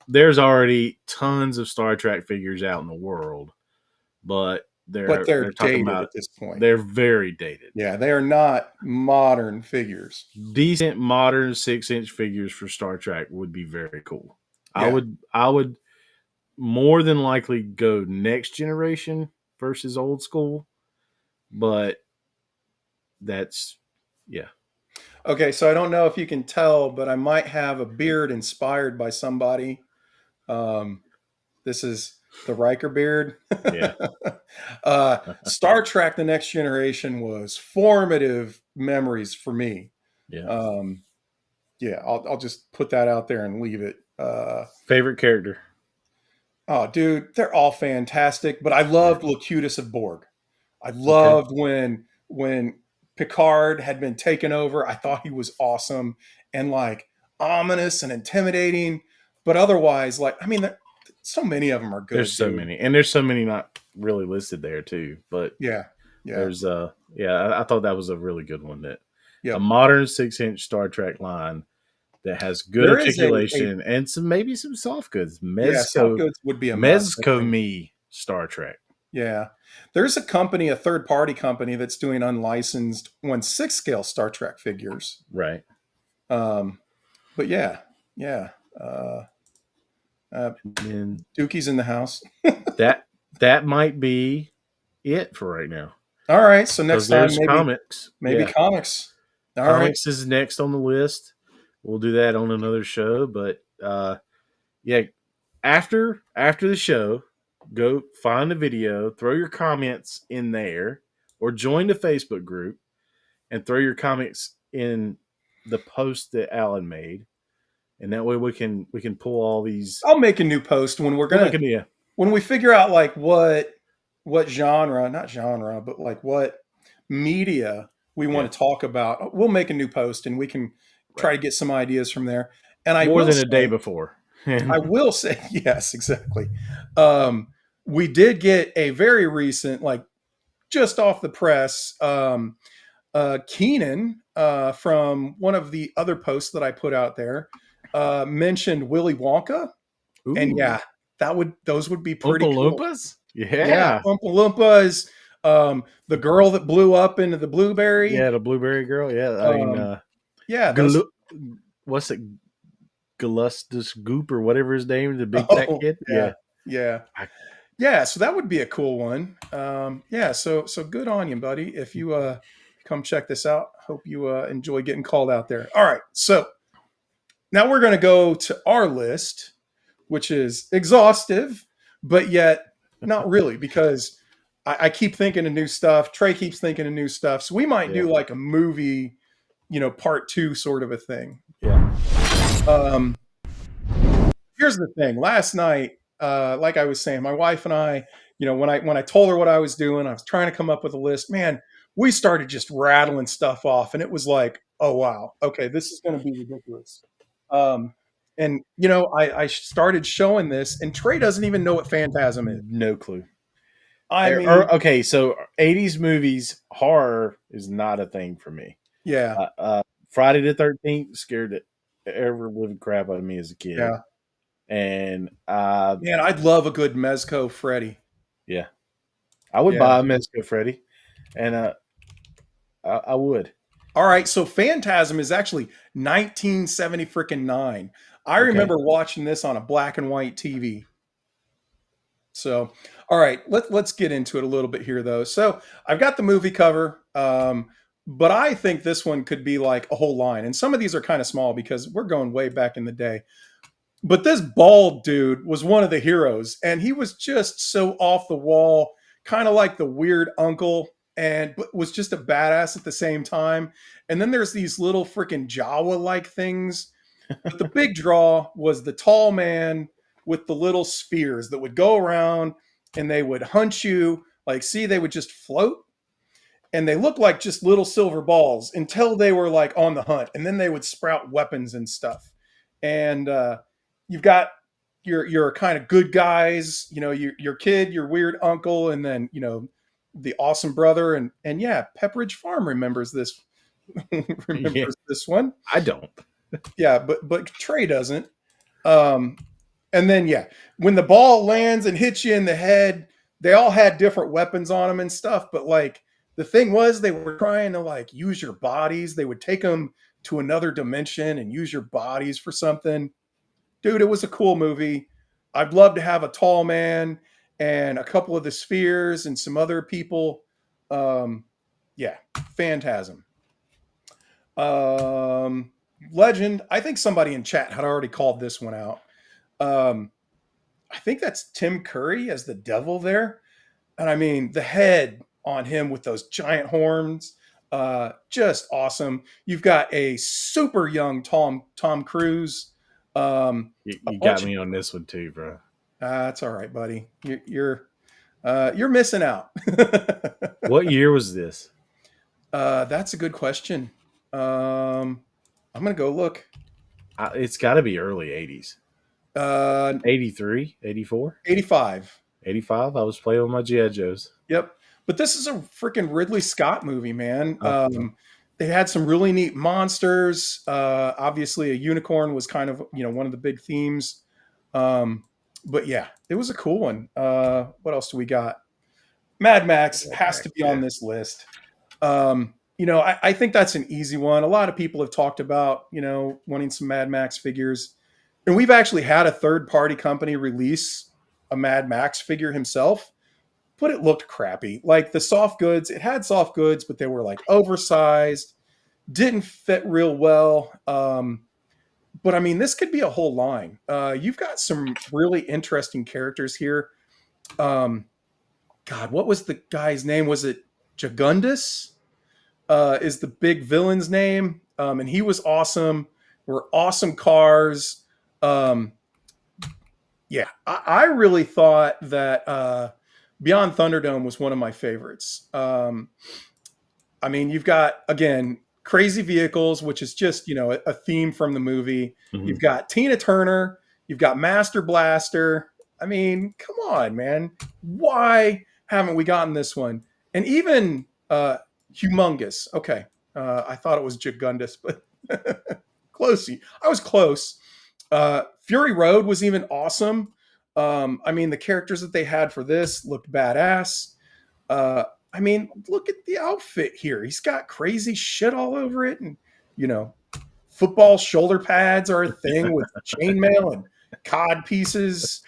there's already tons of Star Trek figures out in the world. But But they're talking dated about, at this point. they're very dated. Yeah. They are not modern figures. Decent modern 6-inch figures for Star Trek would be very cool. Yeah. I would more than likely go next generation versus old school, but that's Okay. So I don't know if you can tell, but I might have a beard inspired by somebody. This is the Riker beard. yeah. Star Trek: The Next Generation was formative memories for me. Yeah. Yeah, I'll just put that out there and leave it. Favorite character? Oh, dude, they're all fantastic. But I loved Locutus of Borg. I loved when Picard had been taken over. I thought he was awesome and like ominous and intimidating. But otherwise, like, I mean, so many of them are good. There's so many, and there's so many not really listed there too. But Yeah. there's I thought that was a really good one. That Yep. a modern 6-inch Star Trek line that has good There is articulation and maybe some soft goods. Yeah, soft goods would be a must, I think. Mezco-me Star Trek. Yeah. There's a company, a third party company that's doing unlicensed 1/6 scale Star Trek figures. Right. But yeah. And Dookie's in the house. that might be it for right now. All right. So next time, There's comics. maybe Yeah. comics. All right. Comics is next on the list. We'll do that on another show. But after the show, go find the video, throw your comments in there, or join the Facebook group and throw your comments in the post that Alan made. And that way we can pull all these. I'll make a new post when when we figure out like what genre, not genre, but like what media we want to talk about. We'll make a new post and we can try to get some ideas from there. And I more will than say, a day before. I will say, yes, exactly. We did get a very recent, like just off the press, Keenan from one of the other posts that I put out there mentioned Willy Wonka. Ooh. And yeah, those would be pretty Oompa cool. Loompas? Yeah, Oompa Loompa is the girl that blew up into the blueberry. Yeah, the blueberry girl. Yeah, I mean, yeah, what's it? Galustus Goop or whatever his name, the big fat kid. Yeah. So that would be a cool one. So good on you, buddy. If you come check this out, hope you enjoy getting called out there. All right, so now we're going to go to our list, which is exhaustive. but yet not really, because I keep thinking of new stuff. Trey keeps thinking of new stuff. So we might do like a movie, part 2 sort of a thing. Yeah. Um, here's the thing. Last night, like I was saying, my wife and I, when I told her what I was doing, I was trying to come up with a list. Man, we started just rattling stuff off, and it was like, oh wow, okay, this is going to be ridiculous. And I started showing this, and Trey doesn't even know what Phantasm is. No clue. I mean, Okay, so 80s movies, horror is not a thing for me. yeah, Friday the 13th scared the ever living crap out of me as a kid. yeah. And Man, I'd love a good Mezco Freddy. yeah, I would Yeah. buy a Mezco Freddy, and I would. All right, so Phantasm is actually 1970 freaking 9. I Okay. remember watching this on a black and white TV. So, all right, let's get into it a little bit here, though. So, I've got the movie cover, but I think this one could be like a whole line. And some of these are kind of small because we're going way back in the day. But this bald dude was one of the heroes, and he was just so off the wall, kind of like the weird uncle, and but was just a badass at the same time. And then there's these little freaking Jawa-like things. But the big draw was the tall man with the little spheres that would go around and they would hunt you. Like, see, they would just float, and they looked like just little silver balls until they were like on the hunt, and then they would sprout weapons and stuff. And you've got your kind of good guys, your kid, your weird uncle, and then the awesome brother, and yeah, Pepperidge Farm remembers this this one. I don't. Yeah, but Trey doesn't. And then yeah, when the ball lands and hits you in the head, they all had different weapons on them and stuff. But like the thing was, they were trying to like use your bodies. They would take them to another dimension and use your bodies for something. Dude, it was a cool movie. I'd love to have a tall man and a couple of the spheres and some other people. Yeah, Phantasm. Legend. I think somebody in chat had already called this one out. I think that's Tim Curry as the devil there. And I mean, the head on him with those giant horns, just awesome. You've got a super young Tom Cruise. You got me on this one too, bro. That's all right, buddy. You're missing out. What year was this? That's a good question. I'm gonna go look. It's got to be early 80s. 83, 84, 85. 85. I was playing with my G.I. Joes. Yep. But this is a freaking Ridley Scott movie, man. They had some really neat monsters. Obviously, a unicorn was kind of one of the big themes. But yeah, it was a cool one. What else do we got? Mad Max has to be on this list. I think that's an easy one. A lot of people have talked about wanting some Mad Max figures, and we've actually had a third-party company release a Mad Max figure himself. But it looked crappy. Like the soft goods, it had soft goods, but they were like oversized, didn't fit real well. But I mean, this could be a whole line. You've got some really interesting characters here. God, what was the guy's name? Was it Jagundus? Is the big villain's name? And he was awesome. Were awesome cars. Yeah, I really thought that Beyond Thunderdome was one of my favorites. I mean, you've got, again, crazy vehicles, which is just, a theme from the movie. Mm-hmm. You've got Tina Turner. You've got Master Blaster. I mean, come on, man. Why haven't we gotten this one? And even Humongous. Okay. I thought it was Jagundus, but close. I was close. Fury Road was even awesome. I mean, the characters that they had for this looked badass. I mean, look at the outfit here. He's got crazy shit all over it. And, football shoulder pads are a thing with chainmail and cod pieces.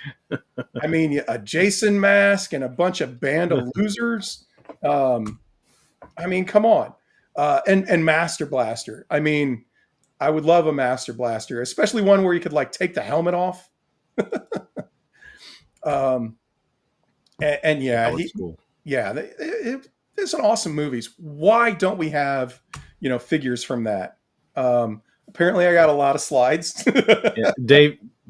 I mean, a Jason mask and a bunch of band of losers. I mean, come on. And Master Blaster. I mean, I would love a Master Blaster, especially one where you could like take the helmet off. And yeah, That was cool. there's some awesome movies. Why don't we have, figures from that? Apparently, I got a lot of slides. Yeah,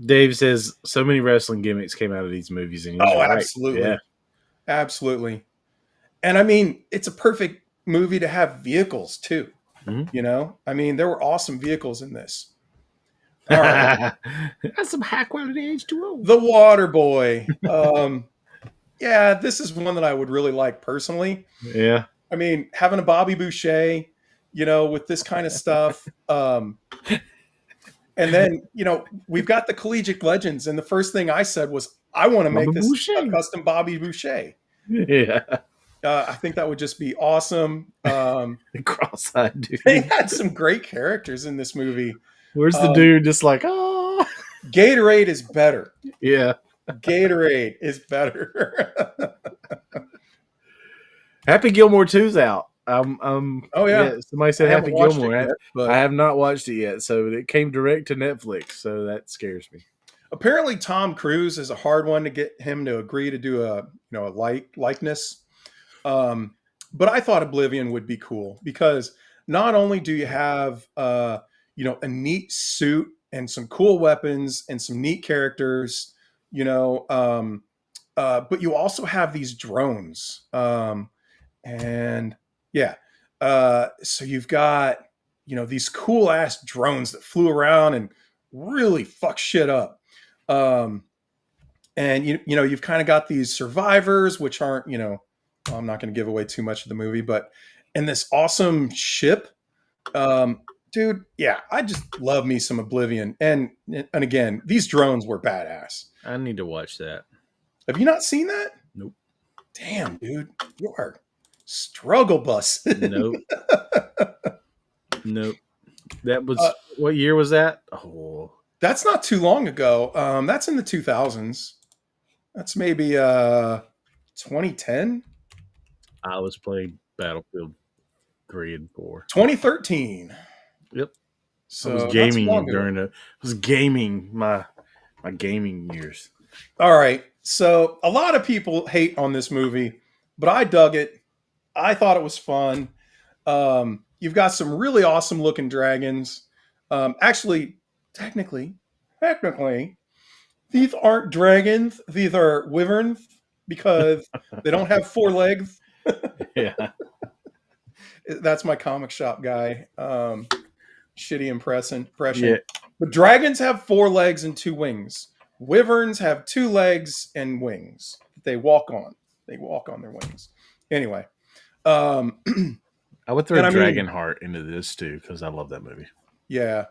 Dave says so many wrestling gimmicks came out of these movies, and he's Oh, right. absolutely. Yeah. Absolutely. And I mean, it's a perfect movie to have vehicles too. Mhm. I mean, there were awesome vehicles in this. All right. That's some high quality H2O. The Water Boy. Yeah, this is one that I would really like personally. Yeah. I mean, having a Bobby Boucher, with this kind of stuff. And then, we've got the collegiate legends. And the first thing I said was, I want to make Bobby this a Boucher. custom Bobby Boucher. Yeah. I think that would just be awesome. Cross-eyed dude. They had some great characters in this movie. Where's the dude just like, oh? Gatorade is better. Yeah. Gatorade is better. Happy Gilmore 2's out. Oh, yeah. Somebody said I haven't Happy watched Gilmore. it yet, but I have not watched it yet, so it came direct to Netflix, so that scares me. apparently Tom Cruise is a hard one to get him to agree to do a likeness. But I thought Oblivion would be cool because not only do you have a neat suit and some cool weapons and some neat characters, but you also have these drones. And yeah, so you've got these cool ass drones that flew around and really fuck shit up. And you've kind of got these survivors, which aren't I'm not going to give away too much of the movie, but in this awesome ship, dude, yeah, I just love me some Oblivion. And again, these drones were badass. I need to watch that. Have you not seen that? Nope. Damn, dude, you are struggle bus. Nope. Nope. That was what year was that? Oh, that's not too long ago. That's in the 2000s. That's maybe 2010. I was playing Battlefield 3 and 4. 2013. Yep. So I was gaming my gaming years. All right. So a lot of people hate on this movie, but I dug it. I thought it was fun. You've got some really awesome looking dragons. Actually, technically, these aren't dragons. These are wyverns because they don't have 4 legs. Yeah. That's my comic shop guy. Shitty impression. Yeah. But dragons have 4 legs and 2 wings. Wyverns have 2 legs and wings. They walk on. They walk on their wings. Anyway. I would throw Dragonheart into this too because I love that movie. Yeah.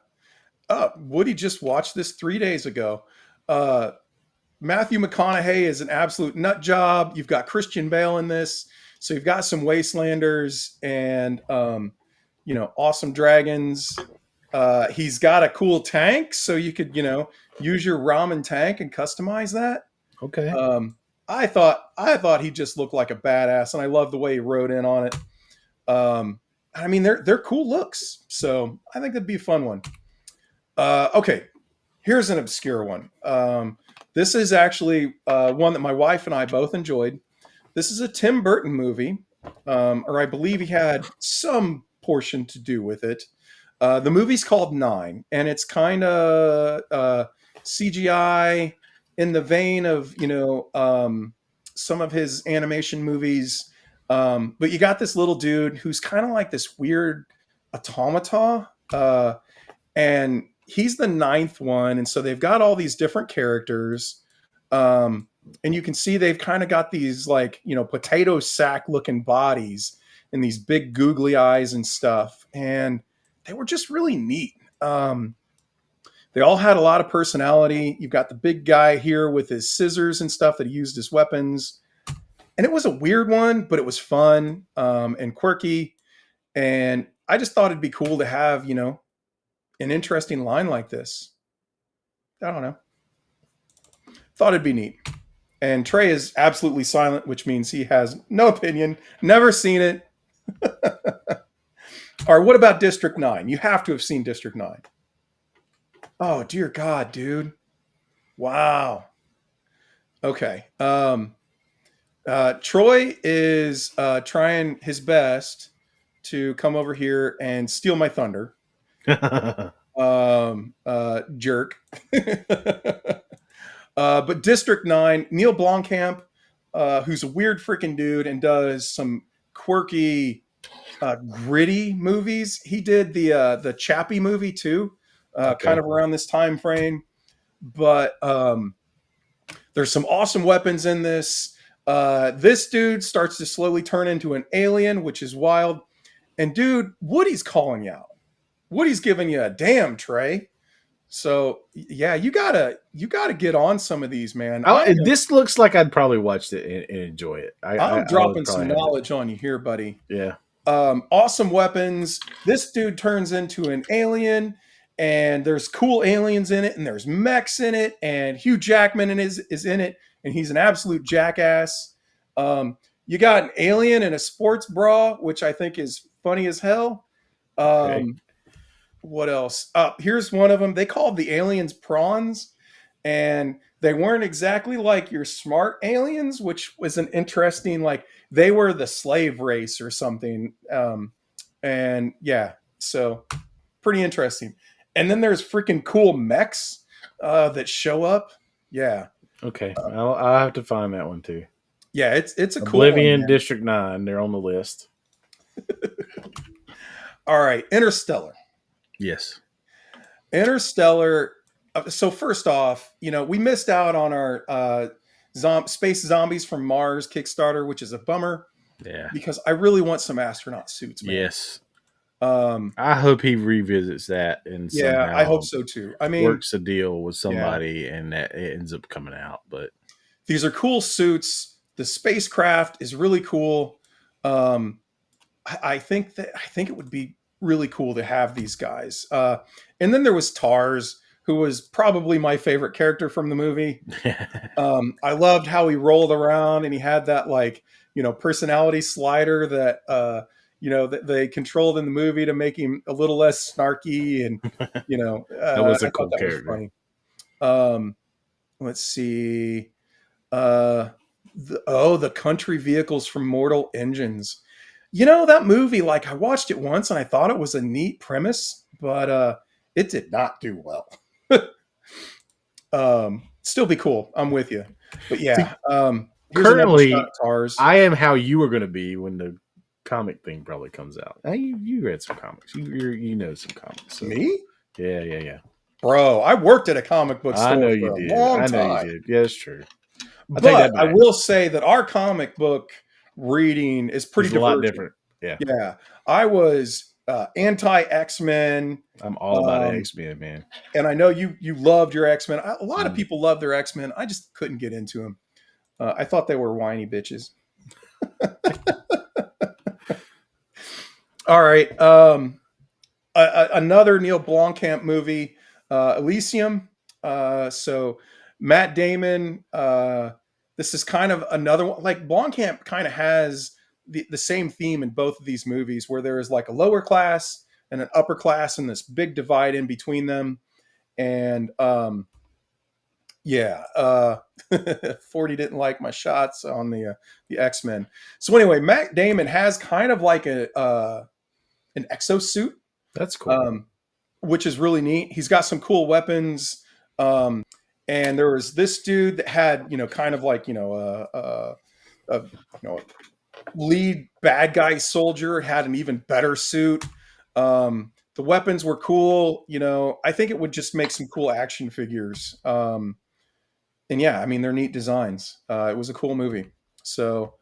Woody just watched this 3 days ago. Matthew McConaughey is an absolute nut job. You've got Christian Bale in this. So you've got some Wastelanders and, awesome dragons. He's got a cool tank, so you could, use your ramen tank and customize that. Okay. I thought he just looked like a badass, and I love the way he rode in on it. I mean, they're cool looks, so I think that'd be a fun one. Okay, here's an obscure one. This is actually one that my wife and I both enjoyed. This is a Tim Burton movie, or I believe he had some portion to do with it. The movie's called 9, and it's kind of CGI in the vein of some of his animation movies. But you got this little dude who's kind of like this weird automata, and he's the 9th one, and so they've got all these different characters. And you can see they've kind of got these potato sack looking bodies and these big googly eyes and stuff. And they were just really neat. They all had a lot of personality. You've got the big guy here with his scissors and stuff that he used as weapons. And it was a weird one, but it was fun and quirky. And I just thought it'd be cool to have, an interesting line like this. I don't know. Thought it'd be neat. And Trey is absolutely silent, which means he has no opinion, never seen it. All right, what about District 9? You have to have seen District 9. Oh, dear God, dude. Wow. Okay. Troy is trying his best to come over here and steal my thunder. Jerk. But District 9, Neil Blomkamp, who's a weird freaking dude and does some quirky, gritty movies. He did the Chappie movie too, kind of around this time frame. But there's some awesome weapons in this. This dude starts to slowly turn into an alien, which is wild. And dude, Woody's calling you out. Woody's giving you a damn, Trey. So yeah, you gotta get on some of these, man. This looks like I'd probably watch it and enjoy it. I'm dropping some knowledge on you here, buddy. Yeah. Awesome weapons. This dude turns into an alien, and there's cool aliens in it, and there's mechs in it, and Hugh Jackman is in it, and he's an absolute jackass. You got an alien in a sports bra, which I think is funny as hell. What else? Here's one of them. They called the aliens prawns, and they weren't exactly like your smart aliens, which was an interesting, like they were the slave race or something. And yeah, so pretty interesting. And then there's freaking cool mechs that show up. Yeah. Okay. I'll have to find that one too. Yeah, it's a cool Oblivion, one, District 9. They're on the list. All right, Interstellar. Yes. Interstellar. So first off, we missed out on our Space Zombies from Mars Kickstarter, which is a bummer. Yeah. Because I really want some astronaut suits, man. Yes. I hope he revisits that and yeah, I hope so too. I mean, works a deal with somebody and that it ends up coming out. But these are cool suits. The spacecraft is really cool. I think it would be really cool to have these guys. And then there was Tars, who was probably my favorite character from the movie. I loved how he rolled around and he had that personality slider that that they controlled in the movie to make him a little less snarky, and that was a cool character. Let's see. The country vehicles from Mortal Engines. That movie, I watched it once and I thought it was a neat premise, but it did not do well. Still be cool. I'm with you. But yeah. Currently, I am how you were going to be when the comic thing probably comes out. Now, you read some comics. You know some comics. So. Me? Yeah. Bro, I worked at a comic book store I know you for a did. long I know time. you did. Yeah, it's true. But I will say that our comic book reading is pretty divergent. A lot different. Yeah. Yeah. I was anti-X-Men. I'm all about X-Men, man. And I know you loved your X-Men. A lot of people love their X-Men. I just couldn't get into them. I thought they were whiny bitches. All right. Another Neil Blomkamp movie, Elysium. So Matt Damon, this is kind of another one. Blomkamp kind of has the same theme in both of these movies, where there is a lower class and an upper class and this big divide in between them. And 40 didn't like my shots on the X-Men. So anyway, Matt Damon has kind of like an exosuit. That's cool. Which is really neat. He's got some cool weapons. And there was this dude that had, kind of like, a lead bad guy soldier had an even better suit. The weapons were cool. I think it would just make some cool action figures. And yeah, I mean, they're neat designs. It was a cool movie. So,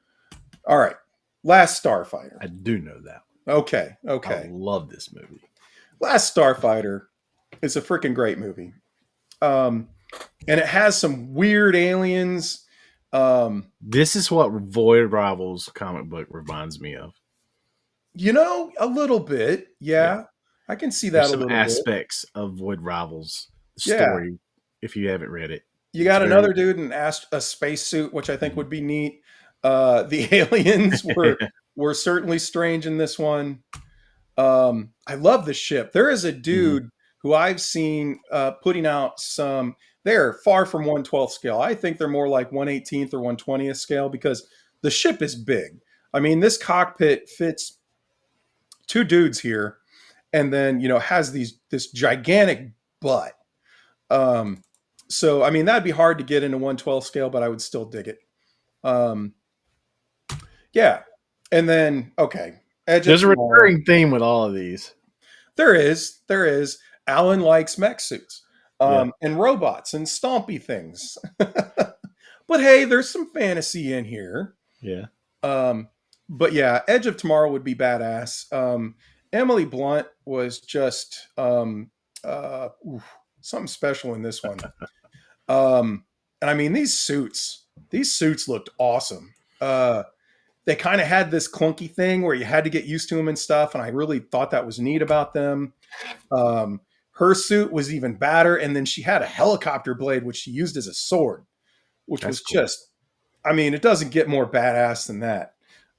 all right. Last Starfighter. I do know that. Okay. I love this movie. Last Starfighter is a freaking great movie. And it has some weird aliens. This is what Void Rivals comic book reminds me of. A little bit. Yeah. I can see that. There's some aspects of Void Rivals story, if you haven't read it. You got another dude in a spacesuit, which I think would be neat. The aliens were certainly strange in this one. I love the ship. There is a dude who I've seen putting out some. They're far from 1/12 scale. I think they're more like 1/18 or 1/20 scale, because the ship is big. I mean, this cockpit fits two dudes here, and then has this gigantic butt. Um, so I mean, that'd be hard to get into 1/12 scale, but I would still dig it. Um, yeah, and then okay, Edge of There's a Tomorrow. recurring theme with all of these. There is. Alan likes mech suits, Yeah. and robots and stompy things. But hey, there's some fantasy in here. Yeah. But yeah, Edge of Tomorrow would be badass. Emily Blunt was just something special in this one. And I mean, these suits looked awesome. They kind of had this clunky thing where you had to get used to them and stuff, and I really thought that was neat about them. Her suit was even badder, and then she had a helicopter blade which she used as a sword, which That's was cool. just, I mean, it doesn't get more badass than that.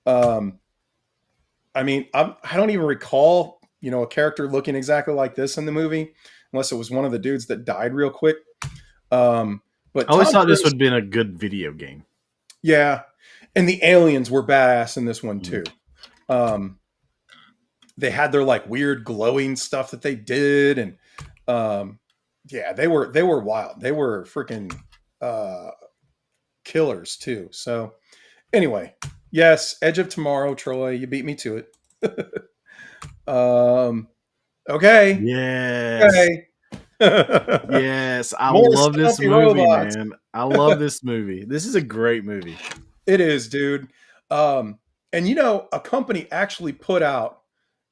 I mean, I don't even recall, a character looking exactly like this in the movie, unless it was one of the dudes that died real quick. But I always Tom thought this Cruise- would have been a good video game. yeah, and the aliens were badass in this one too. They had their like weird glowing stuff that they did, and yeah, they were wild. They were freaking killers too. So anyway, yes, Edge of Tomorrow, Troy, you beat me to it. Okay. Yes. Okay. Yes. I More love this stumpy movie, robots. man. I love this movie. This is a great movie. It is, dude. And a company actually put out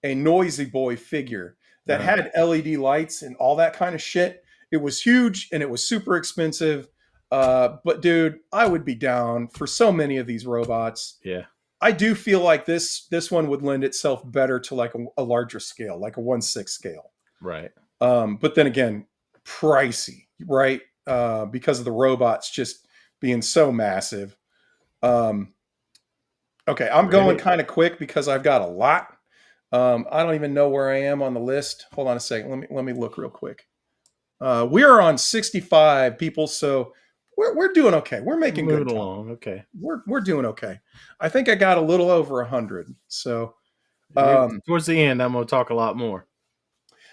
a Noisy Boy figure that had LED lights and all that kind of shit. It was huge and it was super expensive. But dude, I would be down for so many of these robots. Yeah. I do feel like this one would lend itself better to like a larger scale, like a 1/6 scale. Right. But then again, pricey, right? Because of the robots just being so massive. Okay, I'm going kind of quick because I've got a lot. I don't even know where I am on the list. Hold on a second. Let me look real quick. We are on 65 people, so we're doing okay. We're making Moving good time. along. Okay. We're doing okay. I think I got a little over 100. So Towards the end, I'm going to talk a lot more.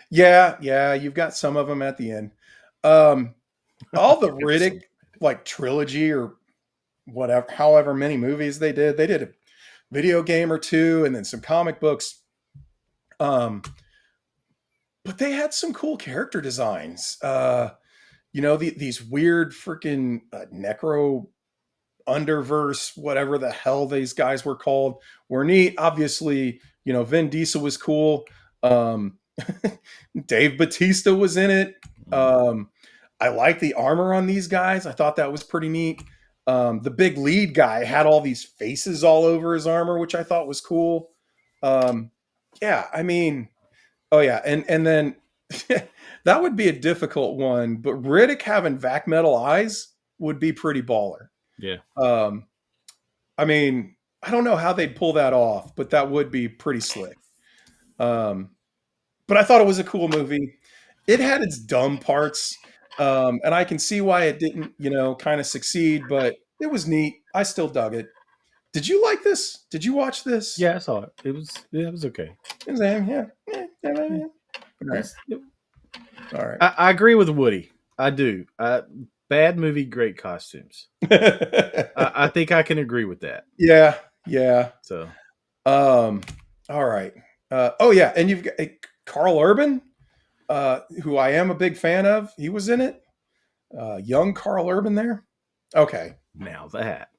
yeah, you've got some of them at the end. All the Riddick like trilogy or whatever, however many movies they did a video game or two, and then some comic books. But they had some cool character designs. These weird freaking necro underverse, whatever the hell these guys were called, were neat. Obviously, Vin Diesel was cool. Dave Bautista was in it. I like the armor on these guys. I thought that was pretty neat. The big lead guy had all these faces all over his armor, which I thought was cool. Yeah, I mean, oh yeah, and then that would be a difficult one, but Riddick having vac metal eyes would be pretty baller. Yeah. I mean, I don't know how they'd pull that off, but that would be pretty slick. But I thought it was a cool movie. It had its dumb parts, and I can see why it didn't, kind of succeed, but it was neat. I still dug it. Did you like this? Did you watch this? Yeah, I saw it. It was okay. Yeah. All right. I agree with Woody. I do. Bad movie, great costumes. I think I can agree with that. Yeah. So, all right. Oh yeah, and you've got Carl Urban, who I am a big fan of. He was in it. Young Carl Urban there. Okay. now that.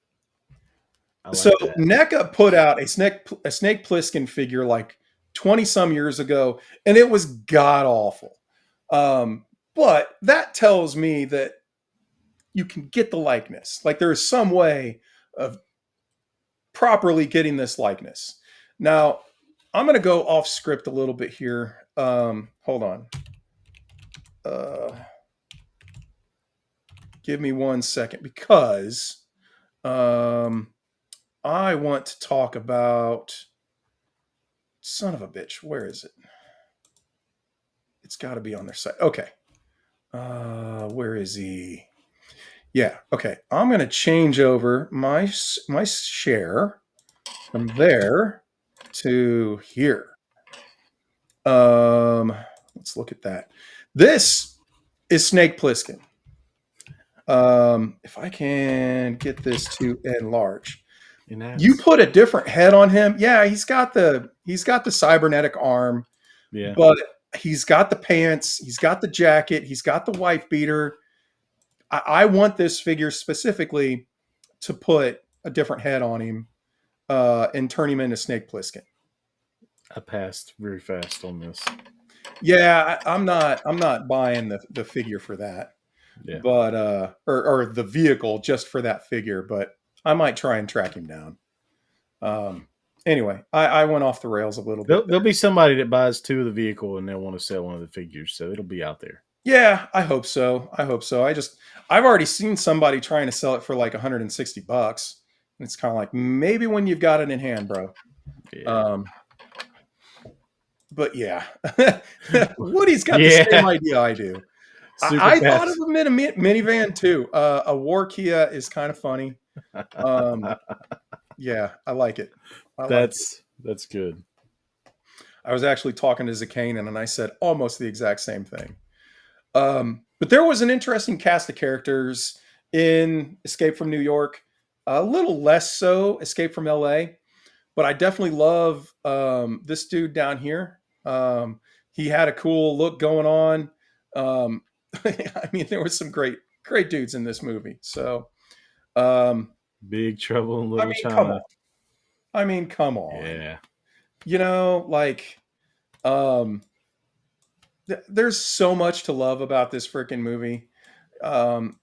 So NECA put out a Snake Plissken figure like 20 some years ago, and it was god awful. But that tells me that you can get the likeness. Like there is some way of properly getting this likeness. Now, I'm going to go off script a little bit here. Hold on. Give me 1 second because I want to talk about son of a bitch. Where is it? It's got to be on their site. Okay. Where is he? Yeah. Okay. I'm going to change over my share from there to here. Let's look at that. This is Snake Plissken. If I can get this to enlarge. And You put a different head on him. Yeah, he's got the cybernetic arm, yeah. but he's got the pants, he's got the jacket, he's got the wife beater. I want this figure specifically to put a different head on him and turn him into Snake Plissken. I passed very fast on this. Yeah, I'm not buying the figure for that. Yeah. But or the vehicle just for that figure, but I might try and track him down. Anyway, I went off the rails a little bit. There'll be somebody that buys 2 of the vehicle and they'll want to sell one of the figures, so it'll be out there. Yeah, I hope so. I've already seen somebody trying to sell it for like $160. And it's kind of like, maybe when you've got it in hand, bro. Yeah. But yeah, Woody's got the same idea I do. I thought of him in a minivan too. A war Kia is kind of funny. Yeah, I like it. That's good. I was actually talking to Zakanan and I said almost the exact same thing. But there was an interesting cast of characters in Escape from New York. A little less so Escape from LA. But I definitely love this dude down here. He had a cool look going on. I mean, there was some great dudes in this movie. So, Big Trouble in Little China. Come on. I mean, come on. Yeah. You know, like, there's so much to love about this freaking movie.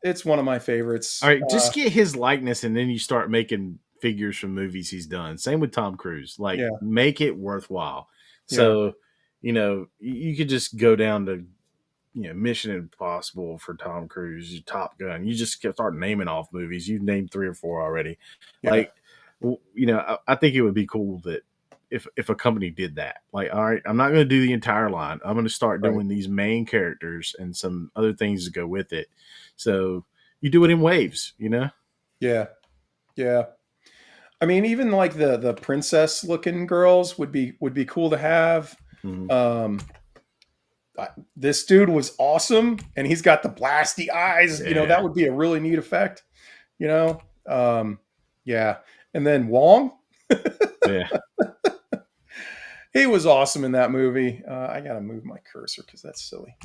It's one of my favorites. All right, just get his likeness, and then you start making figures from movies he's done. Same with Tom Cruise. Like, make it worthwhile. So, you could just go down to, Mission Impossible for Tom Cruise, Top Gun. You just start naming off movies. You've named 3 or 4 already. Yeah. Like, I think it would be cool that if a company did that. Like, all right, I'm not going to do the entire line. I'm going to start doing these main characters and some other things to go with it. So you do it in waves, Yeah. Yeah. I mean, even like the princess looking girls would be cool to have. Mm-hmm. This dude was awesome, and he's got the blasty eyes. Yeah. That would be a really neat effect. Yeah. And then Wong. Yeah. He was awesome in that movie. I gotta move my cursor because that's silly.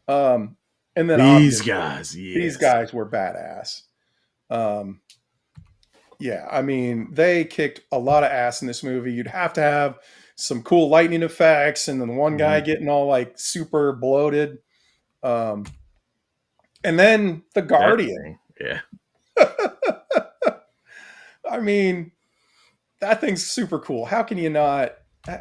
And then these guys were badass. Yeah, I mean, they kicked a lot of ass in this movie. You'd have to have some cool lightning effects, and then one guy getting all like super bloated. And then the Guardian. Yeah. I mean, that thing's super cool. How can you not?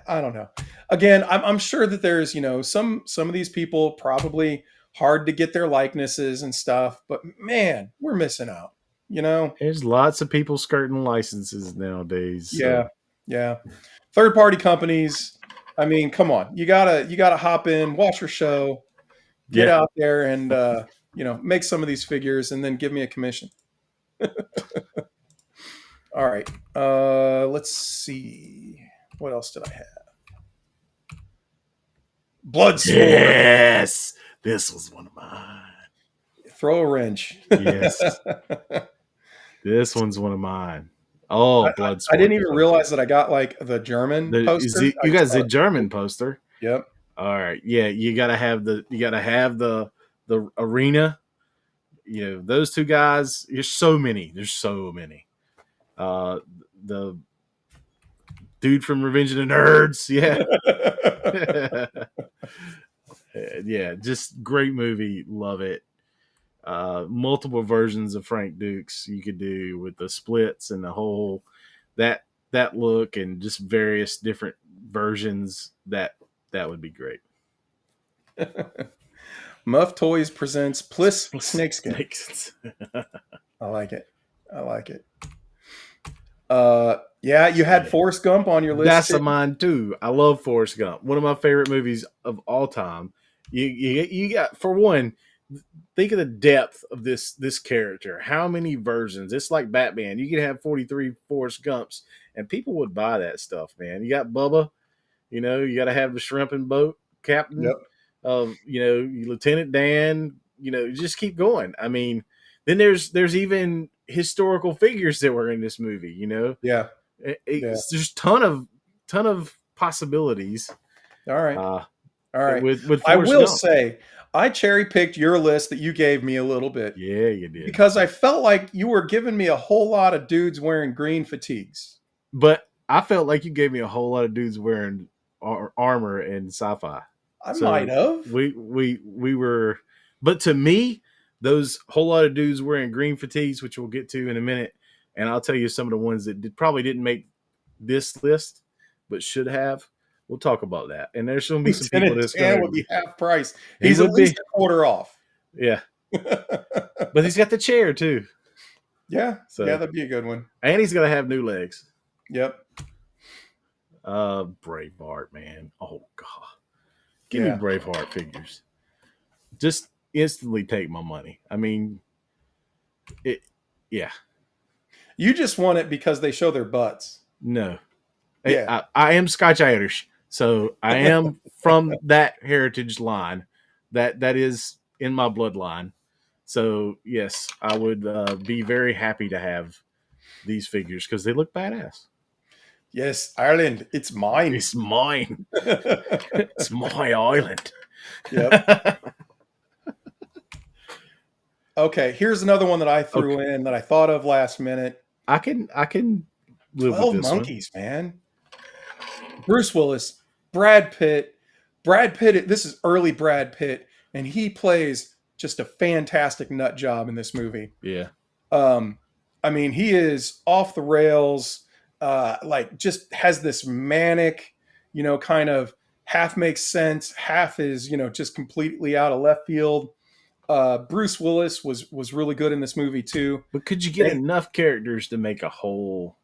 I don't know. Again, I'm sure that there's, some of these people probably hard to get their likenesses and stuff, but man, we're missing out. There's lots of people skirting licenses nowadays. So. Yeah. Third-party companies. I mean, come on. You gotta hop in, watch your show, get out there, and make some of these figures, and then give me a commission. All right. Let's see. What else did I have? Bloodsport. Yes, this was one of mine. Throw a wrench. Yes. This one's one of mine. Oh, Bloodsport. I didn't even realize that I got like the German poster. You got the German poster. Yep. All right. Yeah, you gotta have the arena. Those 2 guys. There's so many. The dude from Revenge of the Nerds. Yeah. Yeah, just great movie. Love it. Multiple versions of Frank Dukes you could do with the splits and the whole that look, and just various different versions. That would be great. Muff Toys presents Snakeskin. I like it. Yeah, you had Forrest Gump on your list. That's a mine too. I love Forrest Gump. One of my favorite movies of all time. You got, for one, think of the depth of this character. How many versions? It's like Batman. You could have 43 Forrest Gumps, and people would buy that stuff, man. You got Bubba. You got to have the shrimp and boat captain. Yep. Lieutenant Dan. Just keep going. I mean, then there's even historical figures that were in this movie. Yeah. There's ton of possibilities. All right. All right. With I Forrest will Gump. say, I cherry picked your list that you gave me a little bit. Yeah, you did. Because I felt like you were giving me a whole lot of dudes wearing green fatigues. But I felt like you gave me a whole lot of dudes wearing armor and sci-fi. I might have. We were, but to me, those whole lot of dudes wearing green fatigues, which we'll get to in a minute, and I'll tell you some of the ones that probably didn't make this list, but should have. We'll talk about that. And there's going to be some people that's going to would be half price. He's at least a quarter off. Yeah, but he's got the chair too. Yeah, so that'd be a good one. And he's going to have new legs. Yep. Braveheart, man. Oh God, give me Braveheart figures. Just instantly take my money. I mean, yeah. You just want it because they show their butts. No. Yeah. I am Scotch Irish, so I am from that heritage line. That is in my bloodline. So yes, I would be very happy to have these figures because they look badass. Yes, Ireland, it's mine. It's mine. It's my island. Yep. Okay, here's another one that I threw in that I thought of last minute. I can live 12 with this Monkeys, man. Bruce Willis, Brad Pitt. Brad Pitt, this is early Brad Pitt, and he plays just a fantastic nut job in this movie. Yeah. I mean, he is off the rails, like just has this manic, kind of half makes sense, half is, just completely out of left field. Bruce Willis was really good in this movie too. But could you get enough characters to make a whole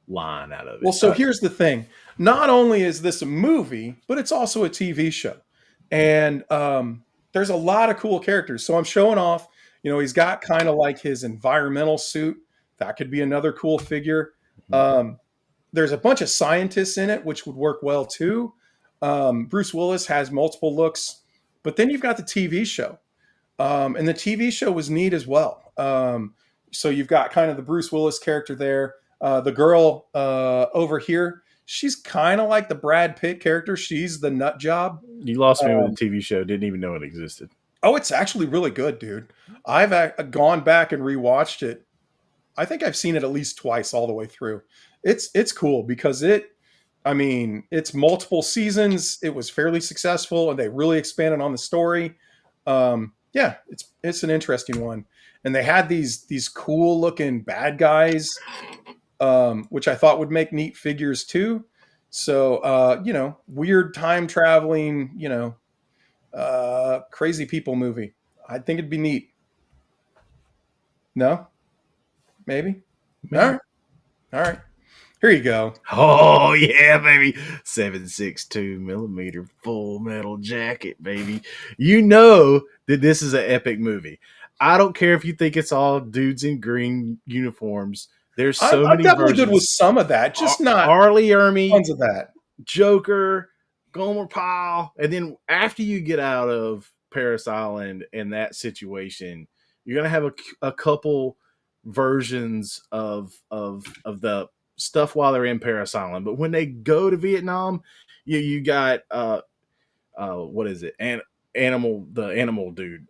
line out of it? Well, so here's the thing. Not only is this a movie, but it's also a TV show. And there's a lot of cool characters. So I'm showing off, he's got kind of like his environmental suit. That could be another cool figure. There's a bunch of scientists in it, which would work well too. Bruce Willis has multiple looks. But then you've got the TV show. And the TV show was neat as well. So you've got kind of the Bruce Willis character there. The girl over here, she's kind of like the Brad Pitt character. She's the nut job. You lost me with the TV show. Didn't even know it existed. Oh, it's actually really good, dude. I've gone back and rewatched it. I think I've seen it at least twice all the way through. It's cool because it's multiple seasons. It was fairly successful and they really expanded on the story. Yeah, it's an interesting one. And they had these cool looking bad guys, which I thought would make neat figures too. So, weird time traveling, crazy people movie. I think it'd be neat. No? Maybe? All right. Here you go. Oh, yeah, baby. 7.62 millimeter full metal jacket, baby. You know that this is an epic movie. I don't care if you think it's all dudes in green uniforms. There's so many definitely versions. Good with some of that, just not Arlie Ermey, tons of that. Joker, Gomer Pyle, and then after you get out of Paris Island and that situation, you're gonna have a couple versions of the stuff while they're in Paris Island. But when they go to Vietnam, you got what is it? Animal dude,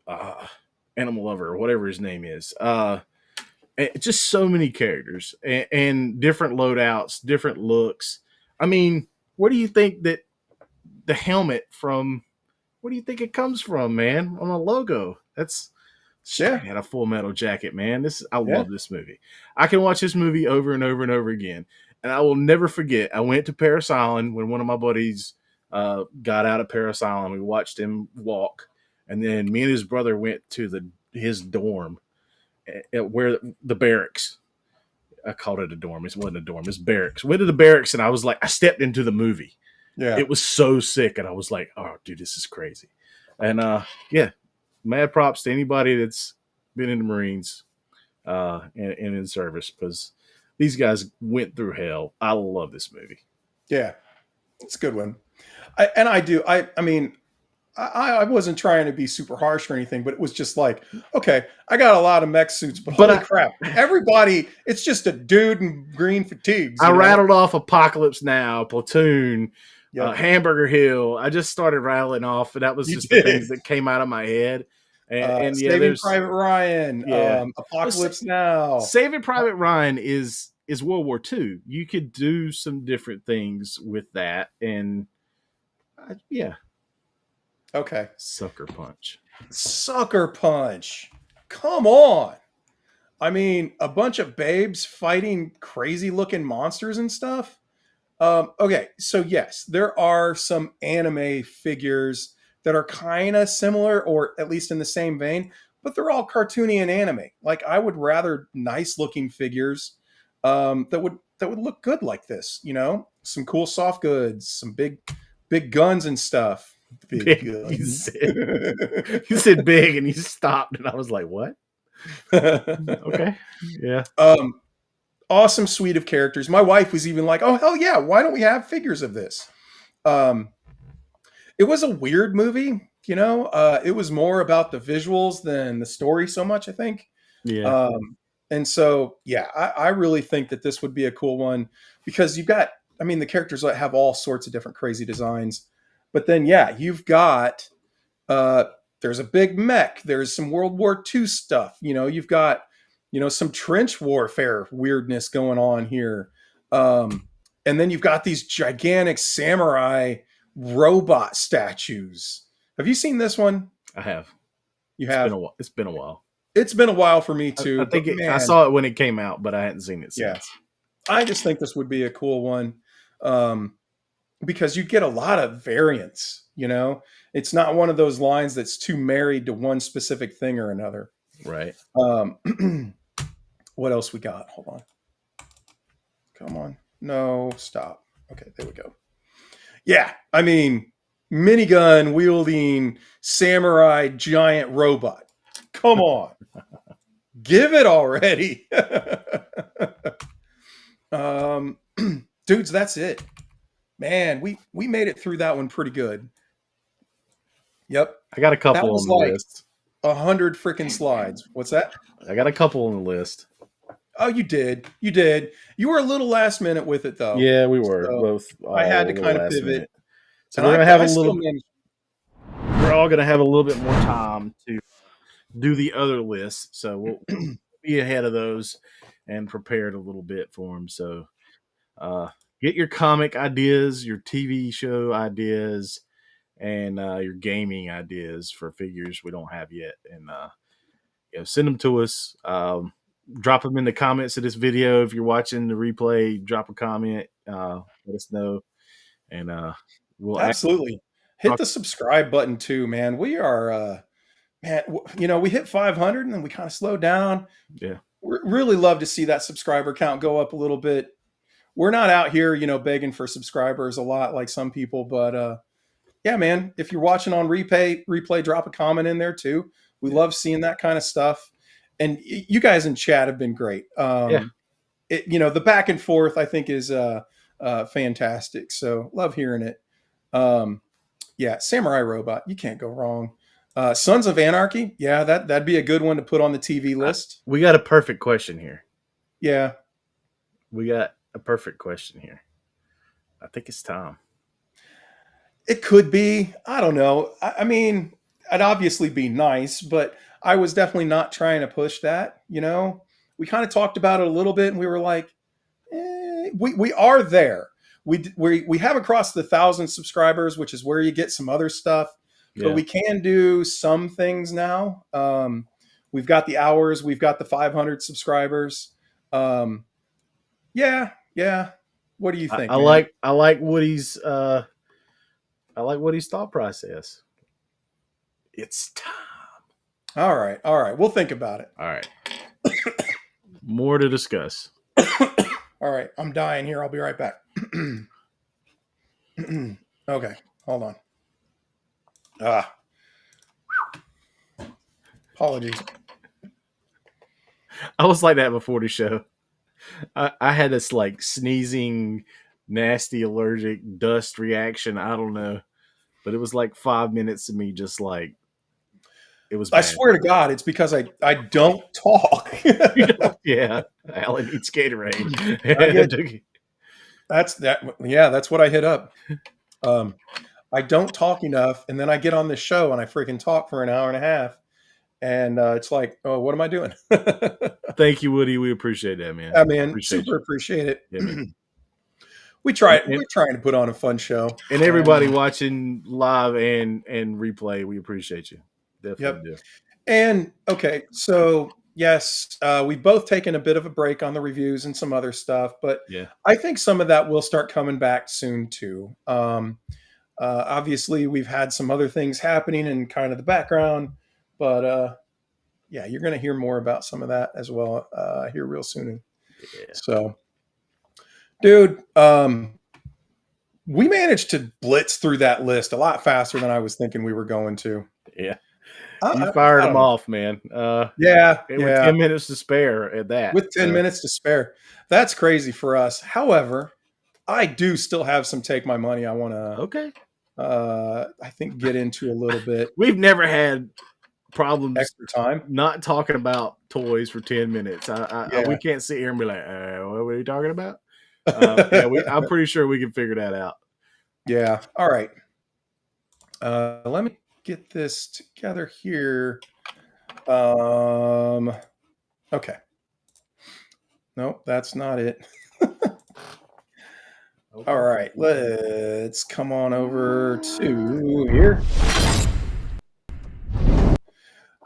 Animal Lover, or whatever his name is. Just so many characters and different loadouts, different looks. I mean, where do you think that the helmet from? Where do you think it comes from, man? On a logo. That's had a Full Metal Jacket, man. I love this movie. I can watch this movie over and over and over again, and I will never forget. I went to Paris Island when one of my buddies got out of Paris Island. We watched him walk, and then me and his brother went to his dorm, where the barracks. I called it a dorm. It wasn't a dorm. It's barracks. Went to the barracks, and I was like, I stepped into the movie. Yeah, it was so sick, and I was like, oh, dude, this is crazy. And mad props to anybody that's been in the Marines and in service, because these guys went through hell. I love this movie. Yeah, it's a good one. I mean, I wasn't trying to be super harsh or anything, but it was just like, okay, I got a lot of mech suits, but holy crap, everybody, it's just a dude in green fatigues. I rattled off Apocalypse Now, Platoon, Yep. Hamburger Hill. I just started rattling off, and that was just the things that came out of my head. And yeah, Saving there's Private Ryan, Apocalypse Now. Saving Private Ryan is World War II. You could do some different things with that, and yeah. Okay. Sucker Punch. Sucker Punch. Come on. I mean, a bunch of babes fighting crazy looking monsters and stuff. Okay, so yes, there are some anime figures that are kind of similar, or at least in the same vein, but they're all cartoony and anime. Like, I would rather nice looking figures that would look good like this. You know, some cool soft goods, some big guns and stuff. Big guns. You said big, and you stopped, and I was like, "What?" Okay, yeah. Awesome suite of characters. My wife was even like, "Oh hell yeah, why don't we have figures of this?" It was a weird movie, you know. It was more about the visuals than the story so much, I think. Yeah. And so, yeah, I really think that this would be a cool one because you've got, I mean, the characters have all sorts of different crazy designs, but then, yeah, you've got, there's a big mech. There's some World War II stuff. You know, you've got, you know, some trench warfare weirdness going on here. And then you've got these gigantic samurai robot statues. Have you seen this one? I have. You have? It's been a while. It's been a while for me too. I think I saw it when it came out, but I hadn't seen it since. Yeah. I just think this would be a cool one because you get a lot of variants, you know? It's not one of those lines that's too married to one specific thing or another. Right. What else we got? Hold on. Come on. No, stop. Okay, there we go. Yeah, I mean, minigun wielding samurai giant robot. Come on. Give it already. Dudes, that's it. Man, we made it through that one pretty good. Yep. I got a couple on the list. 100 freaking slides. What's that? I got a couple on the list. Oh, you did. You did. You were a little last minute with it, though. Yeah, we were both. I had to kind of pivot. Minute. So we're gonna have a little. We're all gonna have a little bit more time to do the other lists, so we'll be ahead of those and prepared a little bit for them. So, get your comic ideas, your TV show ideas, and your gaming ideas for figures we don't have yet, and send them to us. Drop them in the comments of this video. If you're watching the replay, drop a comment. Let us know, and we'll absolutely hit the subscribe button too, man. We are, man. You know, we hit 500 and then we kind of slowed down. Yeah, we really love to see that subscriber count go up a little bit. We're not out here, you know, begging for subscribers a lot like some people, but yeah, man. If you're watching on replay, drop a comment in there too. We love seeing that kind of stuff. And you guys in chat have been great. You know, the back and forth I think is fantastic. So love hearing it. Yeah, Samurai Robot, you can't go wrong. Sons of Anarchy, yeah, that'd be a good one to put on the TV list. We got a perfect question here. Yeah, we got a perfect question here. I think it's time. It could be. I don't know. I mean, I'd obviously be nice, but I was definitely not trying to push that. You know, we kind of talked about it a little bit, and we were like, we are there. We haven't crossed the 1,000 subscribers, which is where you get some other stuff. Yeah. But we can do some things now. We've got the hours. We've got the 500 subscribers. Yeah. What do you think? I like Woody's. I like Woody's thought process. It's time. All right. We'll think about it. All right. More to discuss. All right. I'm dying here. I'll be right back. Okay. Hold on. Apologies. I was like that before the show. I had this like sneezing, nasty, allergic dust reaction. I don't know, but it was like 5 minutes of me just like it was I bad. swear to God, it's because I don't talk. Yeah, Alan needs Gatorade. I get that's that. Yeah, that's what I hit up. I don't talk enough, and then I get on this show and I freaking talk for an hour and a half, and it's like, oh, what am I doing? Thank you, Woody. We appreciate that, man. Yeah, man, Appreciate super appreciate it. you. Yeah, man. We try. And- We're trying to put on a fun show, And everybody watching live and replay, we appreciate you. Definitely do. And okay, so yes, we've both taken a bit of a break on the reviews and some other stuff, but Yeah. I think some of that will start coming back soon too. Obviously, we've had some other things happening in kind of the background, but yeah, you're going to hear more about some of that as well here real soon. Yeah. So, dude, we managed to blitz through that list a lot faster than I was thinking we were going to. Yeah. I You fired don't them know. off, man. Yeah, With yeah. 10 minutes to spare at that. With 10 minutes to spare. That's crazy for us. However, I do still have some take my money I want to, Okay. I think, get into a little bit We've never had problems extra time. not talking about toys for 10 minutes. Yeah. We can't sit here and be like, what are you talking about? Yeah, I'm pretty sure we can figure that out. Yeah. All right. Let me get this together here. Okay. Nope, that's not it. Okay. All right, let's come on over to here.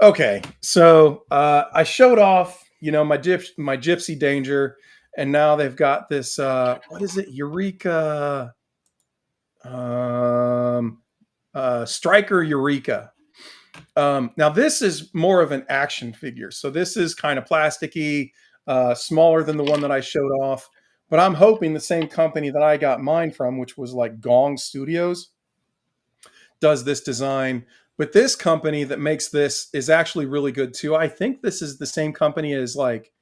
Okay, so I showed off, my Gypsy Danger, and now they've got this. What is it? Eureka. Striker Eureka. Now this is more of an action figure, so this is kind of plasticky, smaller than the one that I showed off. But I'm hoping the same company that I got mine from, which was like Gong Studios, does this design. But this company that makes this is actually really good too. I think this is the same company as like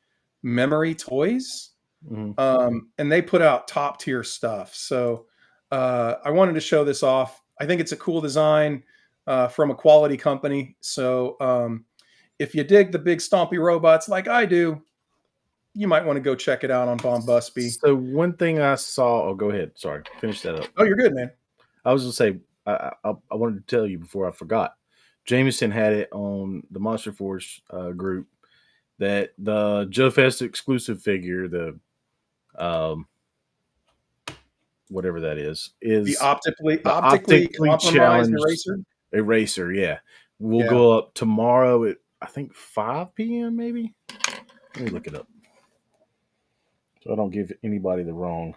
Memory Toys, and they put out top tier stuff. So I wanted to show this off. I think it's a cool design from a quality company. So if you dig the big stompy robots like I do, you might want to go check it out on Bombusby. So one thing I saw. Oh, go ahead. Sorry, finish that up. Oh, you're good, man. I was gonna say I wanted to tell you before I forgot. Jameson had it on the Monster Force group that the Joe Fest exclusive figure, the whatever that is The optically compromised challenged eraser. Yeah, we'll go up tomorrow at I think 5 p.m. maybe. Let me look it up so I don't give anybody the wrong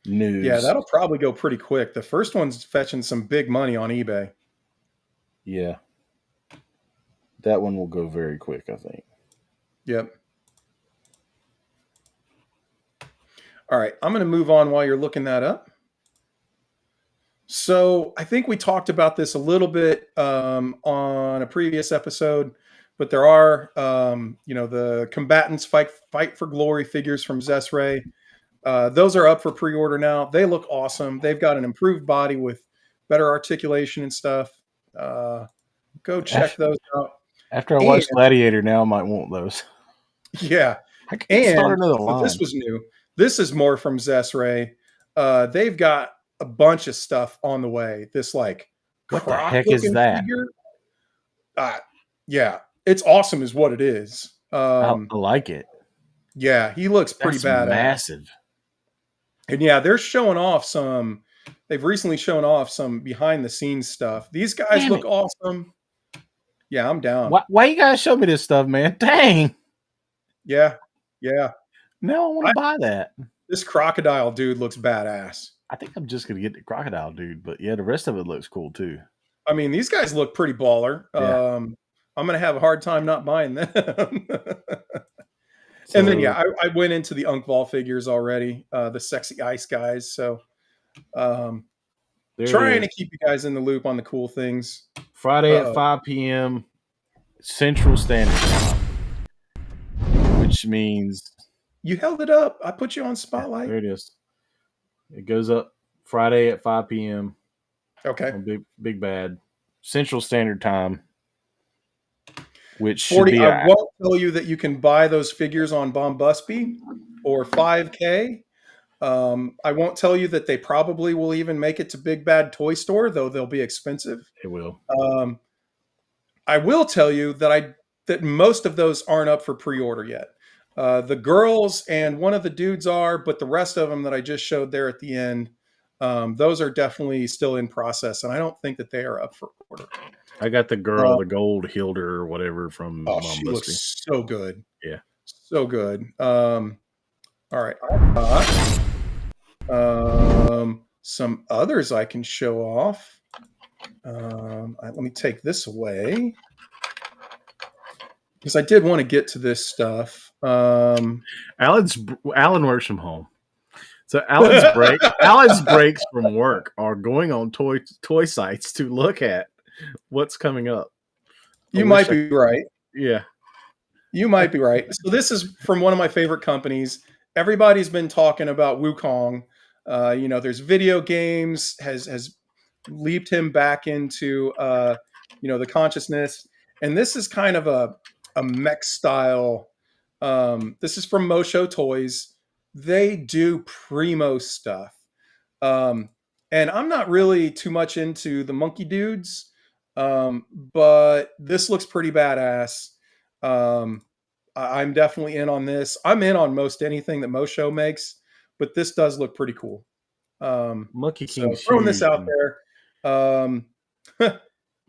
news. Yeah, that'll probably go pretty quick. The first one's fetching some big money on eBay. Yeah, that one will go very quick, I think. Yep. All right, I'm going to move on while you're looking that up. So I think we talked about this a little bit on a previous episode, but there are, the Combatants Fight for Glory figures from Zesray. Those are up for pre-order now. They look awesome. They've got an improved body with better articulation and stuff. Go check those out. After I watched Gladiator, now I might want those. Yeah. I can't start another line. This was new. This is more from Zesray. They've got a bunch of stuff on the way. This like what the heck is that? Figure. Yeah, it's awesome is what it is. I like it. Yeah, he looks pretty badass. Massive. And yeah, they're showing off some. They've recently shown off some behind the scenes stuff. These guys look awesome. Yeah, I'm down. Why you guys show me this stuff, man? Dang. Yeah. Now I want to buy that. This crocodile dude looks badass. I think I'm just gonna get the crocodile dude, but yeah, the rest of it looks cool too. I mean, these guys look pretty baller. Yeah. I'm gonna have a hard time not buying them. And then I went into the Unkval figures already, the sexy ice guys. So trying to keep you guys in the loop on the cool things. Friday at 5 p.m. Central Standard Time, which means You held it up. I put you on spotlight. there it is. It goes up Friday at 5 p.m. Okay. on Big Bad Central Standard Time, which should 40. be I won't tell you that you can buy those figures on Bombusby or 5K. I won't tell you that they probably will even make it to Big Bad Toy Store, though they'll be expensive. it will. I will tell you that most of those aren't up for pre-order yet. The girls and one of the dudes are, but the rest of them that I just showed there at the end, those are definitely still in process, and I don't think that they are up for order. I got the girl, the gold Hilder or whatever from She looks so good. Yeah. So good. All right. I got some others I can show off. Let me take this away because I did want to get to this stuff. Alan works from home. So Alan's breaks from work are going on toy sites to look at what's coming up. You might be right. Yeah. You might be right. So this is from one of my favorite companies. Everybody's been talking about Wukong. There's video games has leaped him back into the consciousness. And this is kind of a mech style. This is from Mosho Toys. They do primo stuff. And I'm not really too much into the monkey dudes, but this looks pretty badass. I'm definitely in on this. I'm in on most anything that Mosho makes, but this does look pretty cool. Monkey King throwing this out there.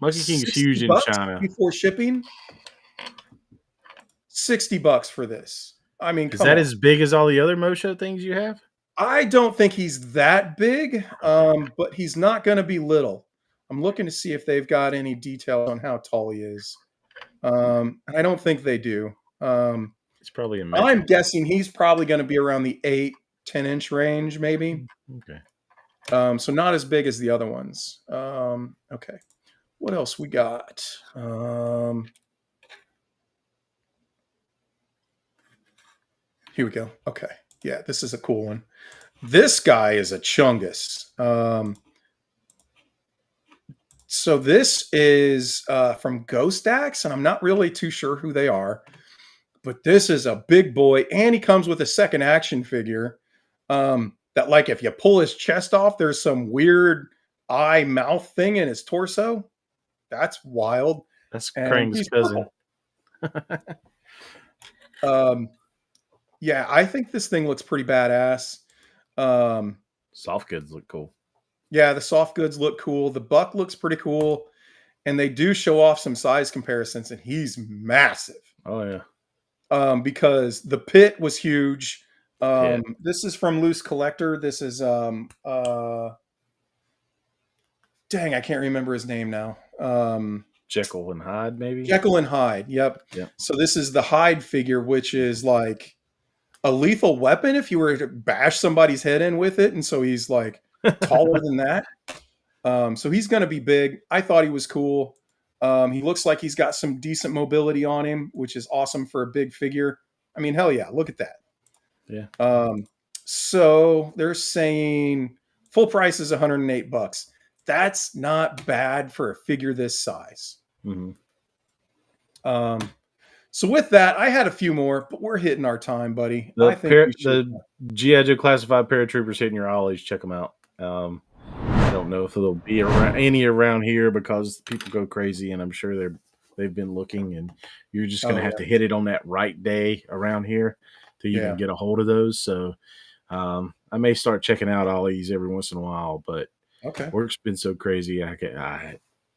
Monkey King is huge in China. Before shipping, $60 for this. I mean, is that as big as all the other Mosho things you have? I don't think he's that big, but he's not going to be little. I'm looking to see if they've got any details on how tall he is. I don't think they do. It's probably a I'm guessing he's probably going to be around the 8-10 inch range, maybe. Okay. So not as big as the other ones. Okay. What else we got? Here we go. Okay. Yeah, this is a cool one. This guy is a chungus. So this is from Ghost Axe, and I'm not really too sure who they are, but this is a big boy, and he comes with a second action figure that, like, if you pull his chest off, there's some weird eye mouth thing in his torso. That's wild. That's Krang's cousin. Yeah, I think this thing looks pretty badass. Soft goods look cool. Yeah, the soft goods look cool. The buck looks pretty cool. And they do show off some size comparisons, and he's massive. Oh, yeah. Because the pit was huge. This is from Loose Collector. This is dang, I can't remember his name now. Jekyll and Hyde, maybe? Jekyll and Hyde, yep. So this is the Hyde figure, which is like a lethal weapon if you were to bash somebody's head in with it. And so he's like taller than that. So he's going to be big. I thought he was cool. He looks like he's got some decent mobility on him, which is awesome for a big figure. I mean, hell yeah, look at that. Yeah. So they're saying full price is $108. That's not bad for a figure this size. Mm-hmm. So with that, I had a few more, but we're hitting our time, buddy. The G.I. Joe Classified Paratroopers hitting your ollies. Check them out. I don't know if there'll be any around here because people go crazy, and I'm sure they've been looking, and you're just going to have to hit it on that right day around here to even get a hold of those. So I may start checking out ollies every once in a while, but work's been so crazy, I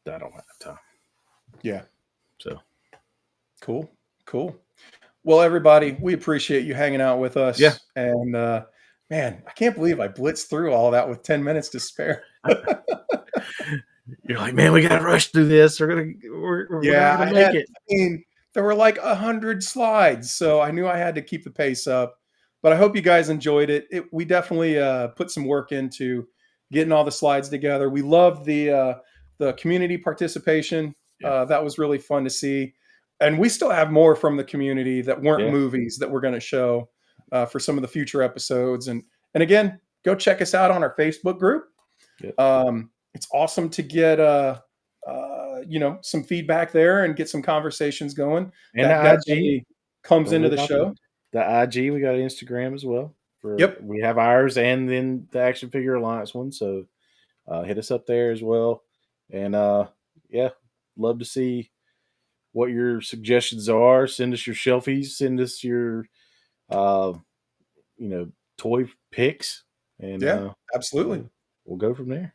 don't have time. Yeah. So cool. Well, everybody, we appreciate you hanging out with us. Yeah. And man, I can't believe I blitzed through all that with 10 minutes to spare. You're like, man, we got to rush through this. We're gonna make it. I mean, there were like 100 slides, so I knew I had to keep the pace up. But I hope you guys enjoyed it. We definitely put some work into getting all the slides together. We loved the community participation. That was really fun to see. And we still have more from the community that weren't Yeah. movies that we're going to show for some of the future episodes. And again, go check us out on our Facebook group. Yep. It's awesome to get some feedback there and get some conversations going. And that the IG definitely comes into the show. The IG, we got Instagram as well. Yep. We have ours and then the Action Figure Alliance one. So hit us up there as well. And love to see what your suggestions are. Send us your shelfies. Send us your toy picks. And absolutely. We'll go from there.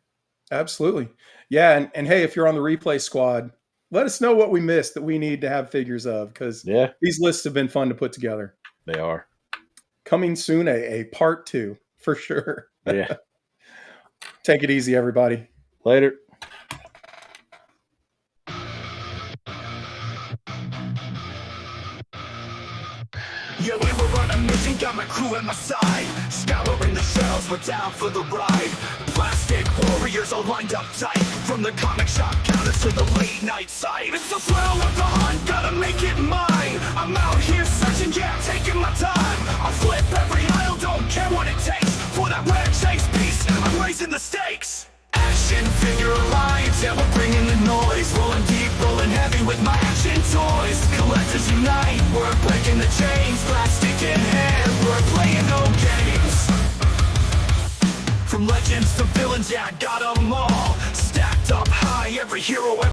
Absolutely. Yeah. And hey, if you're on the replay squad, let us know what we missed that we need to have figures of, because these lists have been fun to put together. They are. Coming soon, a part 2 for sure. Yeah. Take it easy, everybody. Later. Yeah, we were on a mission, got my crew at my side. Scouring the shells, we're down for the ride. Plastic warriors all lined up tight. From the comic shop counters to the late night site. It's the thrill of the hunt, gotta make it mine. I'm out here searching, yeah, taking my time. I'll flip every aisle, don't care what it takes. For that rare chase piece, I'm raising the stakes. Action Figure Alliance, yeah, we're bringing the noise. Rolling deep, rolling heavy with my action toys. Collectors unite, we're breaking the chains. Plastic in hand, we're playing no games. From legends to villains, yeah, I got 'em all. Stacked up high, every hero,